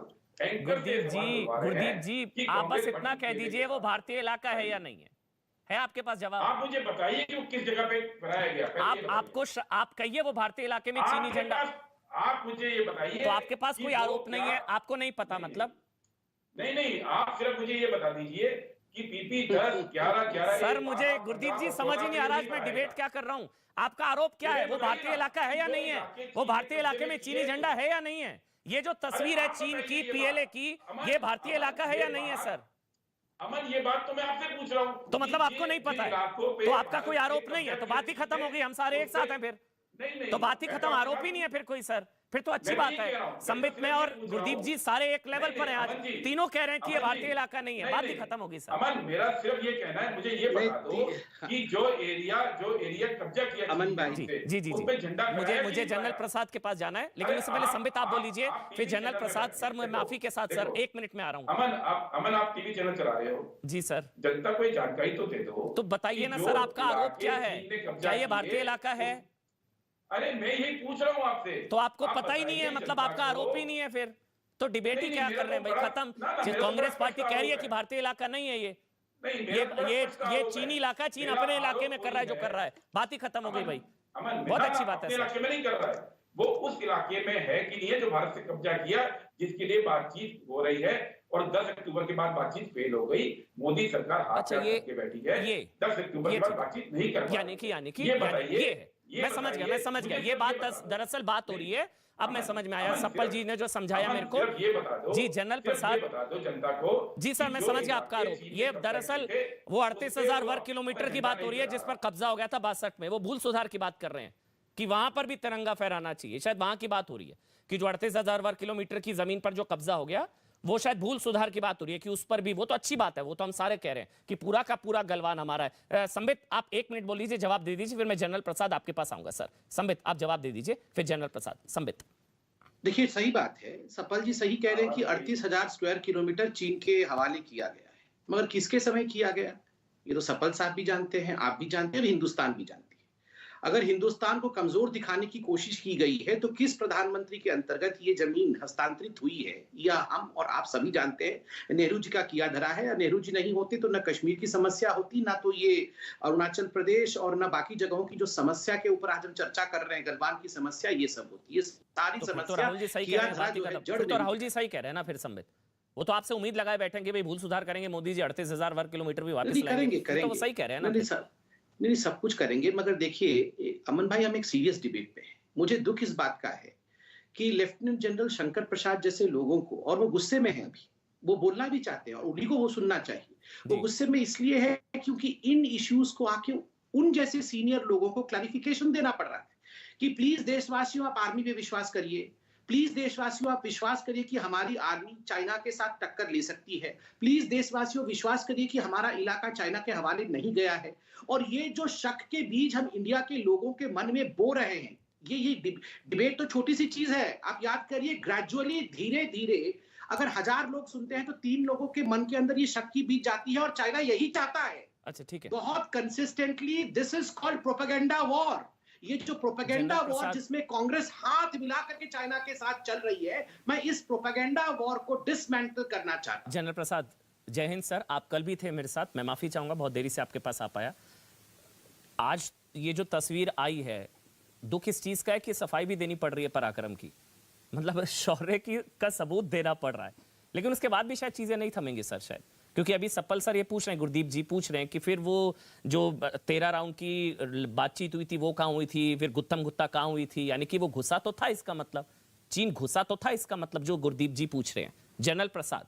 गुरदीप जी आप बस इतना कह दीजिए, वो भारतीय इलाका है या नहीं है आपके पास जवाब? आप मुझे बताइए कि वो किस जगह पे बनाया गया। आप कहिए वो भारतीय इलाके में चीनी झंडा, आप मुझे ये बताइए। तो आपके पास कोई आरोप नहीं है, आपको नहीं पता मतलब? नहीं, आप सिर्फ मुझे ये बता दीजिए कि PP 10, 11, सर मुझे गुरदीप जी समझ ही नहीं आ रहा, मैं डिबेट क्या कर रहा हूँ। आपका आरोप क्या है? वो भारतीय इलाका है या नहीं है? वो भारतीय इलाके में चीनी झंडा है या नहीं है? ये जो तस्वीर है चीन की PLA की, ये भारतीय इलाका है या नहीं है सर? अमन ये बात तो मैं आपसे पूछ रहा हूँ। तो मतलब आपको नहीं पता है, तो आपका कोई आरोप नहीं है, तो बात ही खत्म हो गई, हम सारे एक साथ हैं फिर। तो बात ही खत्म, आरोप ही नहीं है फिर कोई सर, फिर तो अच्छी बात है। संबित में और गुरदीप जी सारे एक लेवल पर हैं आज, तीनों कह रहे हैं कि ये भारतीय इलाका नहीं है, बात ही खत्म होगी सर। अमन मेरा सिर्फ ये कहना है, मुझे ये बता दो कि जो एरिया कब्जा किया अमन भाई जी झंडा, मुझे जनरल प्रसाद के पास जाना है, लेकिन उससे पहले संबित आप बोल लीजिए, फिर जनरल प्रसाद। सर मैं माफी के साथ सर 1 मिनट में आ रहा हूँ। अमन आप टीवी चैनल चला रहे हो? जी सर। जनता को जानकारी तो दे दो। तो बताइए ना सर, आपका आरोप क्या है? क्या ये भारतीय इलाका है? अरे मैं यही पूछ रहा हूँ आपसे। तो आपको पता ही नहीं है, मतलब आपका आरोप ही नहीं है, फिर तो डिबेट ही क्या कर रहे हैं भाई, खत्म। कांग्रेस पार्टी कह रही है कि भारतीय इलाका नहीं है ये चीनी इलाका, चीन अपने इलाके में कर रहा है जो कर रहा है, बात ही खत्म हो गई भाई। बहुत अच्छी बात है। इलाके में नहीं कर रहा है, वो उस इलाके में है कि नहीं है जो भारत से कब्जा किया, जिसके लिए बातचीत हो रही है। और 10 अक्टूबर के बाद बातचीत फेल हो गई, मोदी सरकार हाथ के बैठी है। 10 अक्टूबर के बाद बातचीत नहीं कर, यानी कि ये बताइए मैं समझ गया ये बात दरअसल बात हो रही है। अब मैं समझ में आया, सप्पल जी ने जो समझाया मेरे को। ये बता दो जी जनरल प्रसाद, बता दो जनता को। जी सर मैं समझ गया आपका आरोप। ये दरअसल वो 38,000 वर्ग किलोमीटर की बात हो रही है जिस पर कब्जा हो गया था 62 में। वो भूल सुधार की बात कर रहे हैं कि वहां पर भी तिरंगा फहराना चाहिए, शायद वहां की बात हो रही है कि जो 38,000 वर्ग किलोमीटर की जमीन पर जो कब्जा हो गया वो शायद भूल सुधार की बात हो रही है कि उस पर भी। वो तो अच्छी बात है, वो तो हम सारे कह रहे हैं कि पूरा का पूरा गलवान हमारा है। संबित आप 1 मिनट बोल लीजिए, जवाब दे दीजिए, फिर मैं जनरल प्रसाद आपके पास आऊंगा। सर संबित आप जवाब दे दीजिए, फिर जनरल प्रसाद। संबित देखिए सही बात है, सपल जी सही कह रहे हैं कि 38,000 स्क्वायर किलोमीटर चीन के हवाले किया गया है, मगर किसके समय किया गया ये तो सपल साहब भी जानते हैं, आप भी जानते हैं, हिंदुस्तान भी जानती है। अगर हिंदुस्तान को कमजोर दिखाने की कोशिश की गई है तो किस प्रधानमंत्री के अंतर्गत ये जमीन हस्तांतरित हुई है, या हम और आप सभी जानते हैं नेहरू जी का किया धरा है। नेहरू जी नहीं होते तो न कश्मीर की समस्या होती, ना तो ये अरुणाचल प्रदेश और न बाकी जगहों की जो समस्या के ऊपर आज हम चर्चा कर रहे हैं, गलवान की समस्या, ये सब होती है। सारी समस्या राहुल जी सही कह रहे हैं, तो राहुल जी सही कह रहे हैं ना। फिर संबित वो तो आपसे उम्मीद लगाए बैठे कि भाई भूल सुधार करेंगे मोदी जी, 38,000 वर्ग किलोमीटर भी वापस लाएंगे, तो वो सही कह रहे हैं ना। नहीं सब कुछ करेंगे, मगर देखिए अमन भाई हम एक सीरियस डिबेट पे हैं। मुझे दुख इस बात का है कि लेफ्टिनेंट जनरल शंकर प्रसाद जैसे लोगों को, और वो गुस्से में हैं अभी, वो बोलना भी चाहते हैं और उन्हीं को वो सुनना चाहिए। वो गुस्से में इसलिए है क्योंकि इन इश्यूज को आके उन जैसे सीनियर लोगों को क्लैरिफिकेशन देना पड़ रहा है कि प्लीज देशवासियों आप आर्मी पे विश्वास करिए, प्लीज देशवासियों आप विश्वास करिए कि हमारी आर्मी चाइना के साथ टक्कर ले सकती है, प्लीज देशवासियों विश्वास करिए कि हमारा इलाका चाइना के हवाले नहीं गया है। और ये जो शक के बीज हम इंडिया के लोगों के मन में बो रहे हैं, ये डिबेट तो छोटी सी चीज है। आप याद करिए ग्रेजुअली धीरे धीरे अगर 1000 लोग सुनते हैं तो 3 लोगों के मन के अंदर ये शक की बीज जाती है, और चाइना यही चाहता है। अच्छा ठीक है, बहुत consistently this is called propaganda war. ये जो प्रोपेगेंडा वॉर जिसमें कांग्रेस हाथ मिला करके चाइना के साथ चल रही है, मैं इस प्रोपेगेंडा वॉर को डिसमेंटल करना चाहता हूं। जनरल प्रसाद जय हिंद सर, आप कल भी थे मेरे साथ, मैं माफी चाहूंगा बहुत देरी से आपके पास आ पाया। आज ये जो तस्वीर आई है, दुख इस चीज का है कि सफाई भी देनी पड़ रही है पराक्रम की, मतलब शौर्य की का सबूत देना पड़ रहा है, लेकिन उसके बाद भी शायद चीजें नहीं थमेंगी सर, शायद क्योंकि अभी सप्पल सर ये पूछ रहे हैं, गुरदीप जी पूछ रहे हैं कि फिर वो जो 13 राउंड की बातचीत हुई थी वो कहां हुई थी, फिर गुत्तम गुत्ता कहां हुई थी, यानी कि वो घुसा तो था, इसका मतलब चीन घुसा तो था, इसका मतलब जो गुरदीप जी पूछ रहे हैं। जनरल प्रसाद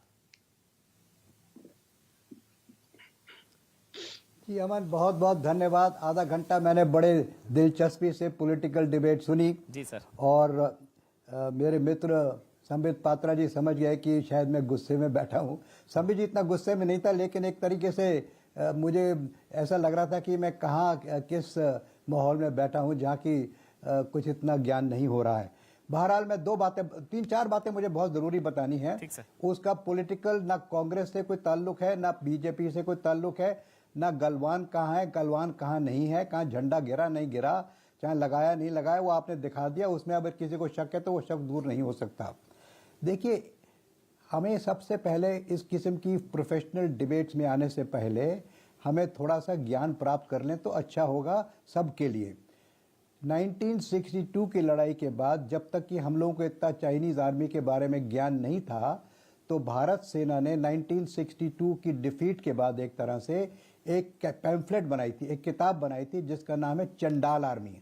जी अमन बहुत बहुत धन्यवाद। आधा घंटा मैंने बड़े दिलचस्पी से पॉलिटिकल डिबेट सुनी जी सर, और मेरे मित्र संबित पात्रा जी समझ गए कि शायद मैं गुस्से में बैठा हूं। संबित जी इतना गुस्से में नहीं था, लेकिन एक तरीके से मुझे ऐसा लग रहा था कि मैं कहाँ किस माहौल में बैठा हूं जहाँ की कुछ इतना ज्ञान नहीं हो रहा है। बहरहाल मैं 3-4 बातें मुझे बहुत जरूरी बतानी है। उसका पॉलिटिकल ना कांग्रेस से कोई ताल्लुक है, ना बीजेपी से कोई ताल्लुक है, ना गलवान कहाँ है, गलवान कहाँ नहीं है, कहाँ झंडा गिरा नहीं गिरा, चाहे लगाया नहीं लगाया, वो आपने दिखा दिया। उसमें अगर किसी को शक है तो वो शक दूर नहीं हो सकता। देखिए हमें सबसे पहले इस किस्म की प्रोफेशनल डिबेट्स में आने से पहले हमें थोड़ा सा ज्ञान प्राप्त कर लें तो अच्छा होगा सबके लिए। 1962 की लड़ाई के बाद जब तक कि हम लोगों को इतना चाइनीज़ आर्मी के बारे में ज्ञान नहीं था, तो भारत सेना ने 1962 की डिफीट के बाद एक तरह से एक पैम्फलेट बनाई थी, एक किताब बनाई थी जिसका नाम है चंडाल आर्मी,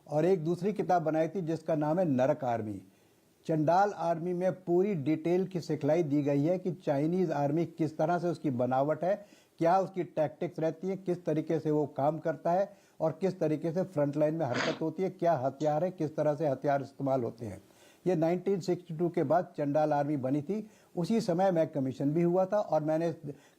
और एक दूसरी किताब बनाई थी जिसका नाम है नरक आर्मी। चंडाल आर्मी में पूरी डिटेल की सिखलाई दी गई है कि चाइनीज़ आर्मी किस तरह से उसकी बनावट है, क्या उसकी टैक्टिक्स रहती है, किस तरीके से वो काम करता है और किस तरीके से फ्रंट लाइन में हरकत होती है, क्या हथियार है, किस तरह से हथियार इस्तेमाल होते हैं। ये 1962 के बाद चंडाल आर्मी बनी थी। उसी समय मैं कमीशन भी हुआ था और मैंने इस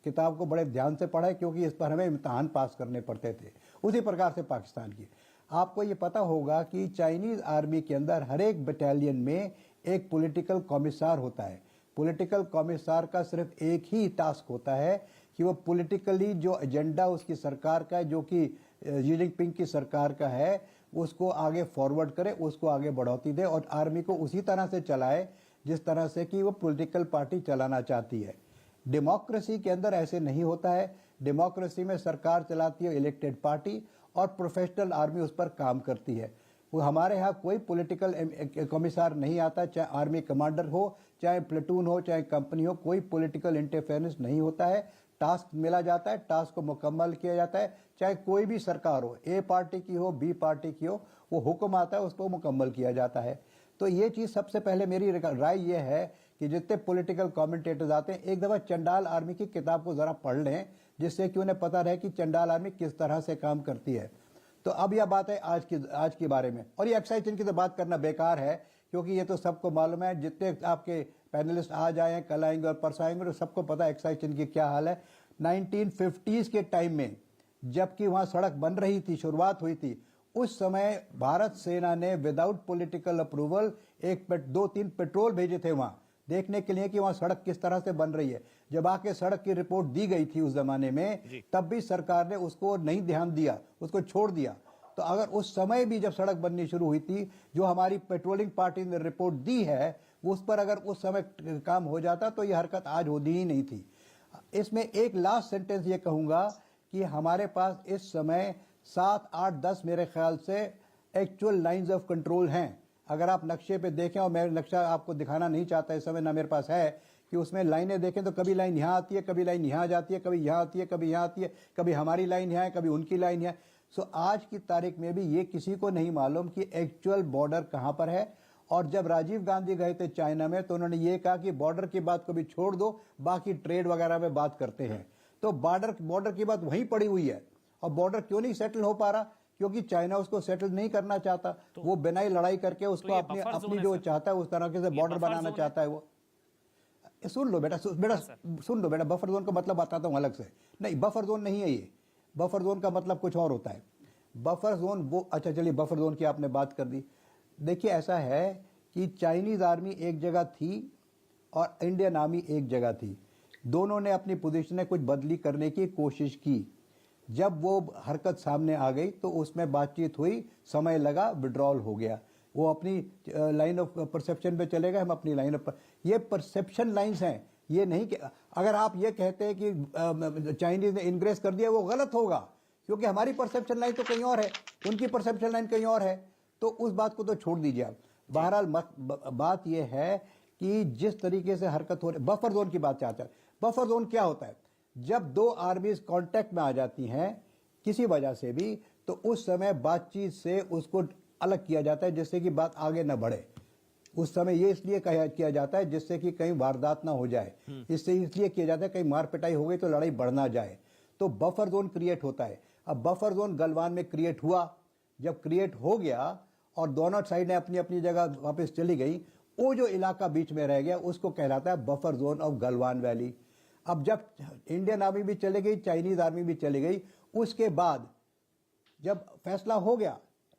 किताब को बड़े ध्यान से पढ़ा क्योंकि इस पर हमें इम्तहान पास करने पड़ते थे। उसी प्रकार से पाकिस्तान की आपको ये पता होगा कि चाइनीज़ आर्मी के अंदर हर एक बटालियन में एक पॉलिटिकल कमिश्नर होता है। पॉलिटिकल कमिश्नर का सिर्फ एक ही टास्क होता है कि वो पॉलिटिकली जो एजेंडा उसकी सरकार का है, जो कि शी जिनपिंग की सरकार का है, उसको आगे फॉरवर्ड करे, उसको आगे बढ़ोतरी दे और आर्मी को उसी तरह से चलाए जिस तरह से कि वो पॉलिटिकल पार्टी चलाना चाहती है। डेमोक्रेसी के अंदर ऐसे नहीं होता है। डेमोक्रेसी में सरकार चलाती है इलेक्टेड पार्टी और प्रोफेशनल आर्मी उस पर काम करती है। वो हमारे यहाँ कोई पॉलिटिकल कमिश्नर नहीं आता, चाहे आर्मी कमांडर हो, चाहे प्लेटून हो, चाहे कंपनी हो, कोई पॉलिटिकल इंटरफेरेंस नहीं होता है। टास्क मिला जाता है, टास्क को मुकम्मल किया जाता है, चाहे कोई भी सरकार हो, ए पार्टी की हो, बी पार्टी की हो, वो हुक्म आता है, उसको मुकम्मल किया जाता है। तो ये चीज़ सबसे पहले मेरी राय ये है कि जितने पॉलिटिकल कमेंटेटर्स आते हैं, एक दफ़ा चंडाल आर्मी की किताब को ज़रा पढ़ लें, जिससे कि उन्हें पता रहे कि चंडाल आर्मी किस तरह से काम करती है। तो अब यह बात है आज के बारे में, और ये एक्साइजन की तो बात करना बेकार है, क्योंकि ये तो सबको मालूम है, जितने आपके पैनलिस्ट आज आए हैं, कल आएंगे और परसों आएंगे, तो सबको पता है एक्साइजन की क्या हाल है। 1950s के टाइम में जबकि वहाँ सड़क बन रही थी, शुरुआत हुई थी, उस समय भारत सेना ने विदाउट पॉलिटिकल अप्रूवल 2-3 पेट्रोल भेजे थे वहाँ देखने के लिए कि वहाँ सड़क किस तरह से बन रही है। जब आके सड़क की रिपोर्ट दी गई थी उस जमाने में, तब भी सरकार ने उसको नहीं ध्यान दिया, उसको छोड़ दिया। तो अगर उस समय भी जब सड़क बननी शुरू हुई थी, जो हमारी पेट्रोलिंग पार्टी ने रिपोर्ट दी है, उस पर अगर उस समय काम हो जाता तो ये हरकत आज होती ही नहीं थी। इसमें एक लास्ट सेंटेंस ये कहूँगा कि हमारे पास इस समय 7, 8, 10 मेरे ख्याल से एक्चुअल लाइंस ऑफ कंट्रोल हैं। अगर आप नक्शे पे देखें, और मैं नक्शा आपको दिखाना नहीं चाहता इस समय, ना मेरे पास है, कि उसमें लाइनें देखें तो कभी लाइन यहाँ आती है, कभी लाइन यहाँ जाती है, कभी यहाँ आती है, कभी यहाँ आती है, कभी हमारी लाइन यहाँ है, कभी उनकी लाइन यहाँ है। सो आज की तारीख में भी ये किसी को नहीं मालूम कि एक्चुअल बॉर्डर कहाँ पर है। और जब राजीव गांधी गए थे चाइना में, तो उन्होंने ये कहा कि बॉर्डर की बात को भी छोड़ दो, बाकी ट्रेड वगैरह में बात करते हैं। तो बॉर्डर की बात वहीं पड़ी हुई है। और बॉर्डर क्यों नहीं सेटल हो पा रहा? क्योंकि चाइना उसको सेटल नहीं करना चाहता। तो वो बिना ही लड़ाई करके उसको अपनी जो चाहता है उस तरह के से बॉर्डर बनाना चाहता है। वो सुन लो बेटा, सुन लो बेटा, बफर जोन का मतलब बताता हूँ अलग से। नहीं, बफर जोन नहीं है ये। बफर जोन का मतलब कुछ और होता है। बफर जोन वो, अच्छा चलिए, बफर जोन की आपने बात कर दी। देखिए, ऐसा है कि चाइनीज आर्मी एक जगह थी और इंडियन आर्मी एक जगह थी। दोनों ने अपनी पोजीशनें कुछ बदली करने की कोशिश की। जब वो हरकत सामने आ गई तो उसमें बातचीत हुई, समय लगा, विड्रॉल हो गया। वो अपनी लाइन ऑफ परसेप्शन पे चले गए, हम अपनी लाइन ऑफ, ये परसेप्शन लाइंस हैं। ये नहीं कि अगर आप ये कहते हैं कि चाइनीज ने इनग्रेस कर दिया, वो गलत होगा, क्योंकि हमारी परसेप्शन लाइन तो कहीं और है, उनकी परसेप्शन लाइन कहीं और है। तो उस बात को तो छोड़ दीजिए आप। बहरहाल बात यह है कि जिस तरीके से हरकत हो रही, बफर जोन की बात चाहता है। बफर जोन क्या होता है? जब दो आर्मीज कांटेक्ट में आ जाती हैं किसी वजह से भी, तो उस समय बातचीत से उसको अलग किया जाता है, जिससे कि बात आगे न बढ़े। उस समय ये इसलिए किया जाता है जिससे कि कहीं वारदात ना हो जाए। इसलिए किया जाता है कहीं मार पिटाई हो गई तो लड़ाई बढ़ ना जाए। तो बफर जोन क्रिएट होता है। अब बफर जोन गलवान में क्रिएट हुआ। जब क्रिएट हो गया और दोनों साइड ने अपनी अपनी जगह वापस चली गई, वो जो इलाका बीच में रह गया उसको कहलाता है buffer zone of Galwan valley. अब जब इंडियन आर्मी भी चली गई, चाइनीज आर्मी भी चली गई, उसके बाद जब फैसला हो गया,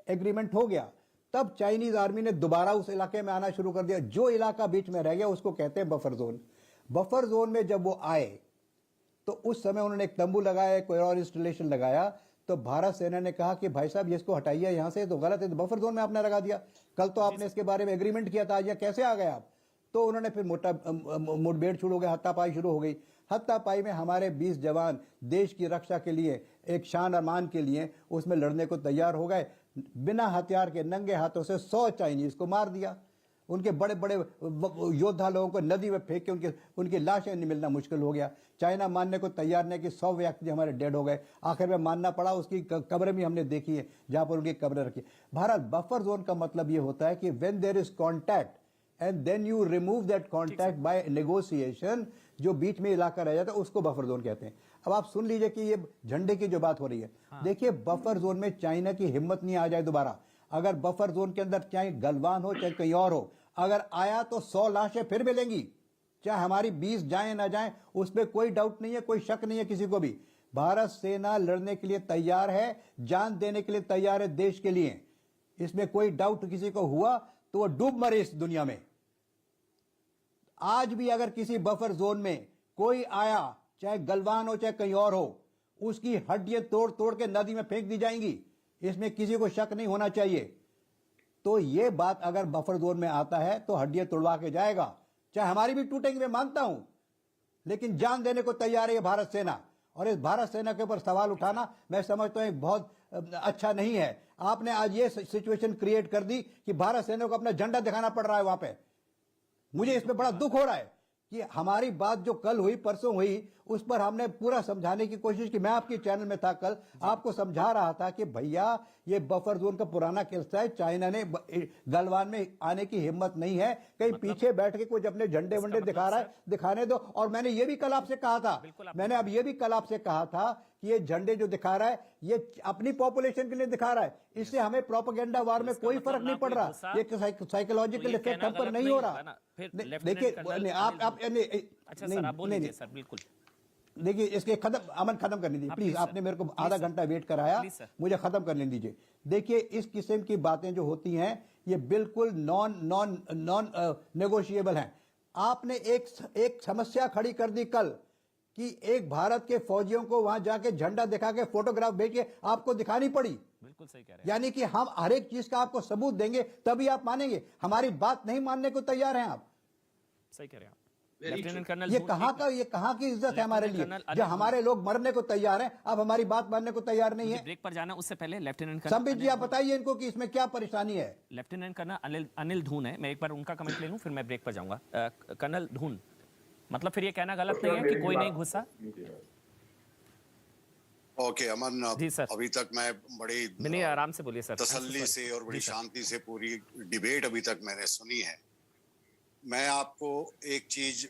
एग्रीमेंट हो गया, तब चाइनीज आर्मी ने दोबारा उस इलाके में आना शुरू कर दिया। जो इलाका बीच में रह गया उसको कहते हैं बफर जोन। बफर जोन में जब वो आए तो उस समय उन्होंने एक तंबू लगाया, कोई और इंस्टॉलेशन लगाया। तो भारत सेना ने कहा कि भाई साहब, ये इसको हटाइए यहां से, तो गलत है, तो बफर जोन में आपने लगा दिया। कल तो आपने इसके बारे में एग्रीमेंट किया था, आज कैसे आ गए आप? तो उन्होंने फिर मुठभेड़ शुरू हो गई, हत्तापाई शुरू हो गई। हत्तापाई में हमारे 20 जवान देश की रक्षा के लिए, एक शान और मान के लिए उसमें लड़ने को तैयार हो गए। बिना हथियार के नंगे हाथों से 100 चाइनीज को मार दिया। उनके बड़े बड़े योद्धा लोगों को नदी में फेंक के उनकी लाशें मिलना मुश्किल हो गया। चाइना मानने को तैयार नहीं कि 100 व्यक्ति हमारे डेड हो गए। आखिर में मानना पड़ा। उसकी कब्रें भी हमने देखी है जहां पर उनकी कब्रें रखी। भारत बफर जोन का मतलब यह होता है कि when there is contact and then you remove that contact by negotiation, जो बीच में इलाका रह जाता है उसको बफर जोन कहते हैं। अब आप सुन लीजिए कि ये झंडे की जो बात हो रही है, देखिए बफर जोन में चाइना की हिम्मत नहीं आ जाए दोबारा। अगर बफर जोन के अंदर चाहे गलवान हो चाहे कहीं और हो, अगर आया तो 100 लाशें फिर मिलेंगी, चाहे हमारी 20 जाएं ना जाएं, उसमें कोई डाउट नहीं है, कोई शक नहीं है किसी को भी। भारत सेना लड़ने के लिए तैयार है, जान देने के लिए तैयार है देश के लिए। इसमें कोई डाउट किसी को हुआ तो वो डूब मरे इस दुनिया में। आज भी अगर किसी बफर जोन में कोई आया, चाहे गलवान हो चाहे कहीं और हो, उसकी हड्डियां तोड़ तोड़ के नदी में फेंक दी जाएंगी। इसमें किसी को शक नहीं होना चाहिए। तो ये बात अगर बफर जोन में आता है तो हड्डियां तोड़वा के जाएगा, चाहे हमारी भी टूटेंगी, मैं मानता हूं, लेकिन जान देने को तैयार है भारत सेना। और इस भारत सेना के ऊपर सवाल उठाना मैं समझता हूं बहुत अच्छा नहीं है। आपने आज ये सिचुएशन क्रिएट कर दी कि भारत सेना को अपना झंडा दिखाना पड़ रहा है वहां पे। मुझे इसमें बड़ा दुख हो रहा है कि हमारी बात जो कल हुई परसों हुई उस पर हमने पूरा समझाने की कोशिश की। मैं आपके चैनल में था कल, आपको समझा रहा था कि भैया ये बफर जोन का पुराना किस्सा है, चाइना ने गलवान में आने की हिम्मत नहीं है, कहीं पीछे बैठ के कुछ अपने झंडे वंडे दिखा रहा है, दिखाने दो। और मैंने ये भी कल आपसे कहा था, मैंने अब ये भी कल आपसे कहा था कि ये झंडे जो दिखा रहा है ये अपनी पॉपुलेशन के लिए दिखा रहा है, इससे हमें प्रोपेगेंडा वार में कोई फर्क नहीं पड़ रहा, ये साइकोलॉजिकल इफेक्ट हम पर नहीं हो रहा। देखिए आप अच्छा सर, आप बोल लीजिए सर, बिल्कुल। देखिए इसके अमन खत्म करने दीजिए प्लीज, आपने मेरे को आधा घंटा वेट कराया, मुझे खत्म करने दीजिए। देखिए इस किस्म की बातें जो होती हैं ये बिल्कुल नॉन नेगोशिएबल हैं। आपने एक समस्या खड़ी कर दी कल कि एक भारत के फौजियों को वहां जाके झंडा दिखा के फोटोग्राफ भेज के आपको दिखानी पड़ी। बिल्कुल सही कह रहे हैं। यानी कि हम हर एक चीज का आपको सबूत देंगे तभी आप मानेंगे, हमारी बात नहीं मानने को तैयार हैं आप। सही कह रहे हैं आप। लेफ्टिनेंट कर्नल, ये कहां की इज्जत है हमारे लिए जब हमारे लोग मरने को तैयार हैं, आप हमारी बात मानने को तैयार नहीं है। ब्रेक पर जाना उससे पहले लेफ्टिनेंट संबित जी आप बताइए इनको कि इसमें क्या परेशानी है। लेफ्टिनेंट कर्नल अनिल धून है, मैं एक बार उनका कमेंट ले लूं फिर मैं ब्रेक पर जाऊंगा। कर्नल धून, मतलब फिर ये कहना गलत नहीं है कि कोई नहीं घुसा? Okay Aman ji sir. अभी तक मैं बड़ी आराम से बोलिए सर, तसल्ली से और बड़ी शांति से पूरी डिबेट अभी तक मैंने सुनी है। मैं आपको एक चीज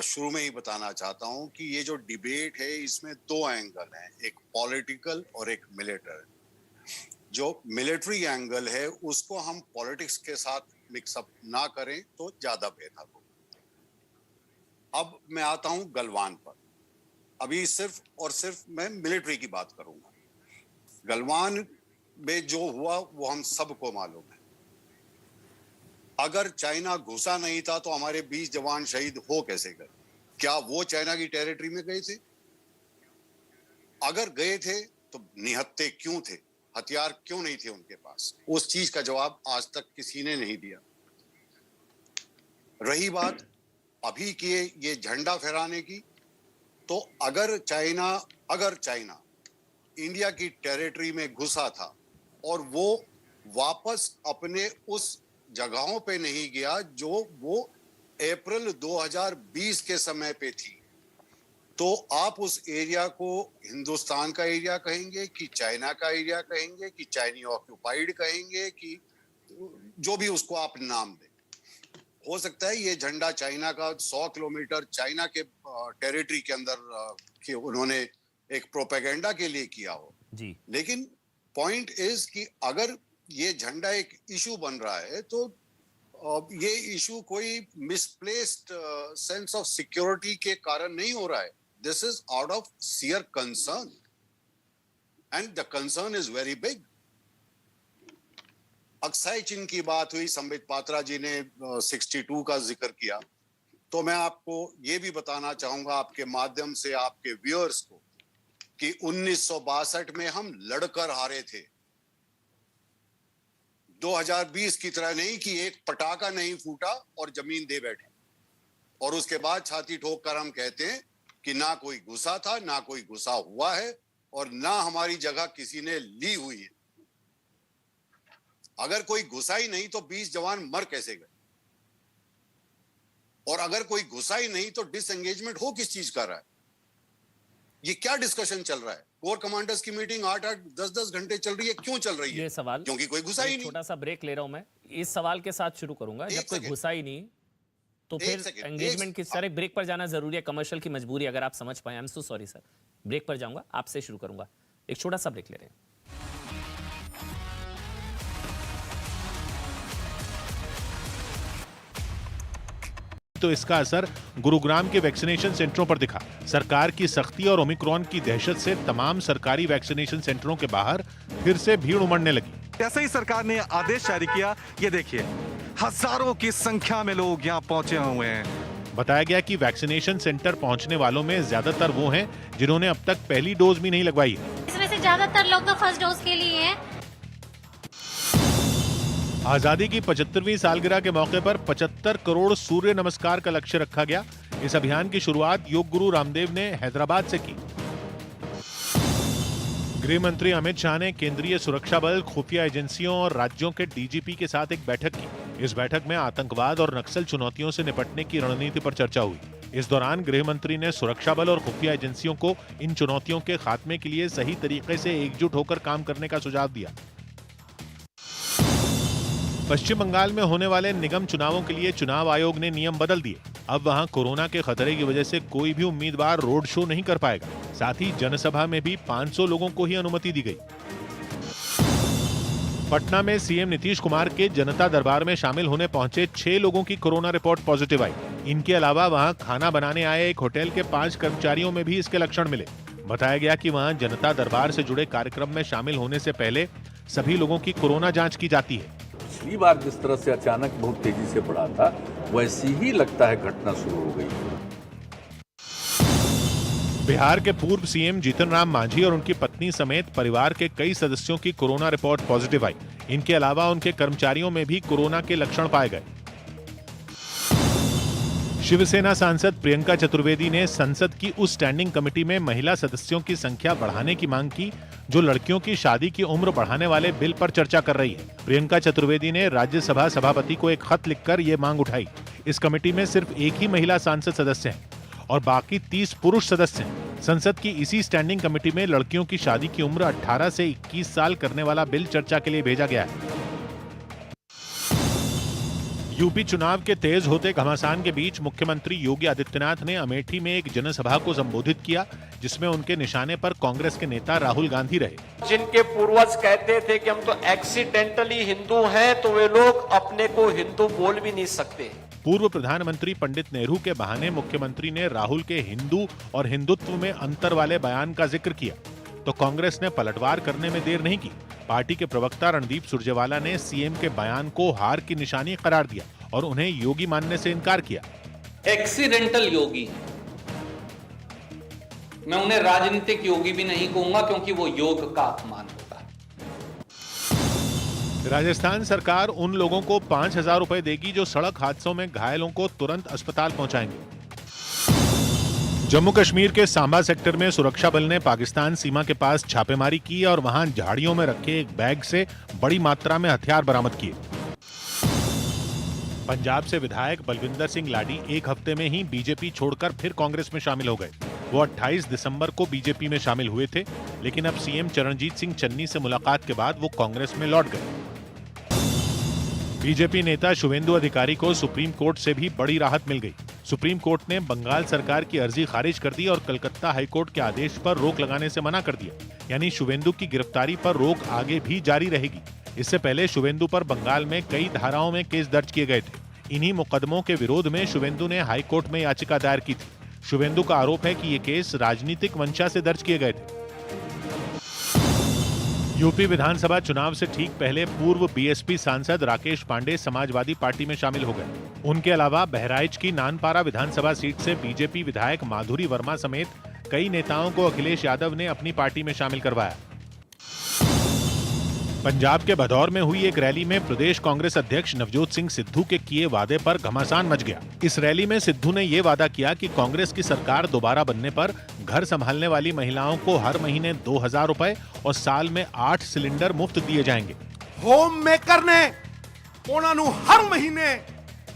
शुरू में ही बताना चाहता हूं कि ये जो डिबेट है इसमें दो एंगल हैं, एक पॉलिटिकल और एक मिलिटरी। जो मिलिट्री एंगल है उसको हम पॉलिटिक्स के साथ मिक्सअप ना करें तो ज्यादा बेहतर हो। अब मैं आता हूं गलवान पर। अभी सिर्फ और सिर्फ मैं मिलिट्री की बात करूंगा। गलवान में जो हुआ वो हम सबको मालूम है। अगर चाइना घुसा नहीं था तो हमारे 20 जवान शहीद हो कैसे गए? क्या वो चाइना की टेरिटरी में गए थे? अगर गए थे तो निहत्थे क्यों थे? हथियार क्यों नहीं थे उनके पास? उस चीज का जवाब आज तक किसी ने नहीं दिया। रही बात अभी किए ये झंडा फहराने की, तो अगर चाइना इंडिया की टेरिटरी में घुसा था और वो वापस अपने उस जगहों पे नहीं गया जो वो अप्रैल 2020 के समय पे थी, तो आप उस एरिया को हिंदुस्तान का एरिया कहेंगे कि चाइना का एरिया कहेंगे कि चाइनी ऑक्युपाइड कहेंगे कि जो भी उसको आप नाम दें। हो सकता है ये झंडा चाइना का 100 किलोमीटर चाइना के टेरिटरी के अंदर कि उन्होंने एक प्रोपेगेंडा के लिए किया हो जी, लेकिन पॉइंट इज कि अगर ये झंडा एक इशू बन रहा है तो ये इशू कोई मिसप्लेस्ड सेंस ऑफ सिक्योरिटी के कारण नहीं हो रहा है। This is out of sheer concern and the concern is very big. Aksai Chin की बात हुई, संबित पात्रा जी ने 62 का जिक्र किया, तो मैं आपको ये भी बताना चाहूंगा आपके माध्यम से आपके व्यूअर्स को कि 1962 में हम लड़कर हारे थे। 2020 की तरह नहीं कि एक पटाखा नहीं फूटा और जमीन दे बैठे और उसके बाद छाती ठोक कर हम कहते हैं कि ना कोई घुसा था, ना कोई घुसा हुआ है और ना हमारी जगह किसी ने ली हुई है। अगर कोई घुसा ही नहीं तो 20 जवान मर कैसे गए? और अगर कोई घुसा ही नहीं तो डिसएंगेजमेंट हो किस चीज कर रहा है? ये क्या डिस्कशन चल रहा है? कोर कमांडर्स की मीटिंग 8-8, 10-10 घंटे चल रही है। क्यों चल रही है? ये सवाल क्योंकि कोई घुसा ही नहीं। छोटा सा ब्रेक ले रहा हूं मैं, इस सवाल के साथ शुरू करूंगा। जब कोई घुसा ही नहीं तो फिर एंगेजमेंट की सर एक ब्रेक पर जाना जरूरी है, कमर्शियल की मजबूरी, अगर आप समझ पाए। I am so sorry sir, break पर जाऊंगा, आपसे शुरू करूंगा। एक छोटा सा ब्रेक ले रहे हैं। तो इसका असर गुरुग्राम के वैक्सीनेशन सेंटरों पर दिखा। सरकार की सख्ती और ओमिक्रॉन की दहशत से तमाम सरकारी वैक्सीनेशन सेंटरों के बाहर फिर से भीड़ उमड़ने लगी। जैसे ही सरकार ने आदेश जारी किया, ये देखिए हजारों की संख्या में लोग यहाँ पहुंचे हुए हैं। बताया गया कि वैक्सीनेशन सेंटर पहुंचने वालों में ज्यादातर वो हैं जिन्होंने अब तक पहली डोज भी नहीं लगवाई है। इसमें से ज्यादातर लोग तो फर्स्ट डोज के लिए हैं। आजादी की 75वीं सालगिरह के मौके पर 75 करोड़ सूर्य नमस्कार का लक्ष्य रखा गया। इस अभियान की शुरुआत योग गुरु रामदेव ने हैदराबाद से की। गृह मंत्री अमित शाह ने केंद्रीय सुरक्षा बल, खुफिया एजेंसियों और राज्यों के डीजीपी के साथ एक बैठक की। इस बैठक में आतंकवाद और नक्सल चुनौतियों से निपटने की रणनीति पर चर्चा हुई। इस दौरान गृह मंत्री ने सुरक्षा बल और खुफिया एजेंसियों को इन चुनौतियों के खात्मे के लिए सही तरीके से एकजुट होकर काम करने का सुझाव दिया। पश्चिम बंगाल में होने वाले निगम चुनावों के लिए चुनाव आयोग ने नियम बदल दिए। अब वहां कोरोना के खतरे की वजह से कोई भी उम्मीदवार रोड शो नहीं कर पाएगा। साथ ही जनसभा में भी 500 लोगों को ही अनुमति दी गई। पटना में सीएम नीतीश कुमार के जनता दरबार में शामिल होने पहुंचे 6 लोगों की कोरोना रिपोर्ट पॉजिटिव आई। इनके अलावा वहां खाना बनाने आए एक होटल के 5 कर्मचारियों में भी इसके लक्षण मिले। बताया गया कि वहां जनता दरबार से जुड़े कार्यक्रम में शामिल होने से पहले सभी लोगों की कोरोना जांच की जाती है। पिछली बार जिस तरह से अचानक बहुत तेजी से बढ़ा था, वैसी ही लगता है घटना शुरू हो गई। बिहार के पूर्व सीएम जीतन राम मांझी और उनकी पत्नी समेत परिवार के कई सदस्यों की कोरोना रिपोर्ट पॉजिटिव आई। इनके अलावा उनके कर्मचारियों में भी कोरोना के लक्षण पाए गए। शिवसेना सांसद प्रियंका चतुर्वेदी ने संसद की उस स्टैंडिंग कमेटी में महिला सदस्यों की संख्या बढ़ाने की मांग की जो लड़कियों की शादी की उम्र बढ़ाने वाले बिल पर चर्चा कर रही है। प्रियंका चतुर्वेदी ने राज्यसभा सभापति को एक खत लिखकर ये मांग उठाई। इस कमेटी में सिर्फ एक ही महिला सांसद सदस्य हैं और बाकी 30 पुरुष सदस्य हैं। संसद की इसी स्टैंडिंग कमेटी में लड़कियों की शादी की उम्र 18 से 21 साल करने वाला बिल चर्चा के लिए भेजा गया है। यूपी चुनाव के तेज होते घमासान के बीच मुख्यमंत्री योगी आदित्यनाथ ने अमेठी में एक जनसभा को संबोधित किया, जिसमें उनके निशाने पर कांग्रेस के नेता राहुल गांधी रहे। जिनके पूर्वज कहते थे कि हम तो एक्सीडेंटली हिंदू हैं, तो वे लोग अपने को हिंदू बोल भी नहीं सकते। पूर्व प्रधानमंत्री पंडित नेहरू के बहाने मुख्यमंत्री ने राहुल के हिंदू और हिंदुत्व में अंतर वाले बयान का जिक्र किया, तो कांग्रेस ने पलटवार करने में देर नहीं की। पार्टी के प्रवक्ता रणदीप सुरजेवाला ने सीएम के बयान को हार की निशानी करार दिया और उन्हें योगी मानने से इनकार किया। एक्सीडेंटल योगी, मैं उन्हें राजनीतिक योगी भी नहीं कहूंगा, क्योंकि वो योग का अपमान होता है। राजस्थान सरकार उन लोगों को 5,000 रुपए देगी जो सड़क हादसों में घायलों को तुरंत अस्पताल पहुंचाएंगे। जम्मू कश्मीर के सांबा सेक्टर में सुरक्षा बल ने पाकिस्तान सीमा के पास छापेमारी की और वहां झाड़ियों में रखे एक बैग से बड़ी मात्रा में हथियार बरामद किए। पंजाब से विधायक बलविंदर सिंह लाडी एक हफ्ते में ही बीजेपी छोड़कर फिर कांग्रेस में शामिल हो गए। वो 28 दिसंबर को बीजेपी में शामिल हुए थे, लेकिन अब सीएम चरणजीत सिंह चन्नी से मुलाकात के बाद वो कांग्रेस में लौट गए। बीजेपी नेता शुवेंदु अधिकारी को सुप्रीम कोर्ट से भी बड़ी राहत मिल गई। सुप्रीम कोर्ट ने बंगाल सरकार की अर्जी खारिज कर दी और कलकत्ता हाईकोर्ट के आदेश पर रोक लगाने से मना कर दिया। यानी शुवेंदु की गिरफ्तारी पर रोक आगे भी जारी रहेगी। इससे पहले शुवेंदु पर बंगाल में कई धाराओं में केस दर्ज किए गए थे। इन्हीं मुकदमों के विरोध में शुवेंदु ने हाईकोर्ट में याचिका दायर की थी। शुवेंदु का आरोप है कि ये केस राजनीतिक मंशा से दर्ज किए गए थे। यूपी विधानसभा चुनाव से ठीक पहले पूर्व बीएसपी सांसद राकेश पांडे समाजवादी पार्टी में शामिल हो गए। उनके अलावा बहराइच की नानपारा विधानसभा सीट से बीजेपी विधायक माधुरी वर्मा समेत कई नेताओं को अखिलेश यादव ने अपनी पार्टी में शामिल करवाया। पंजाब के भदौर में हुई एक रैली में प्रदेश कांग्रेस अध्यक्ष नवजोत सिंह सिद्धू के किए वादे पर घमासान मच गया। इस रैली में सिद्धू ने ये वादा किया कि कांग्रेस की सरकार दोबारा बनने पर घर संभालने वाली महिलाओं को हर महीने 2,000 रुपए और साल में 8 सिलेंडर मुफ्त दिए जाएंगे। होम मेकर ने उन्होंने हर महीने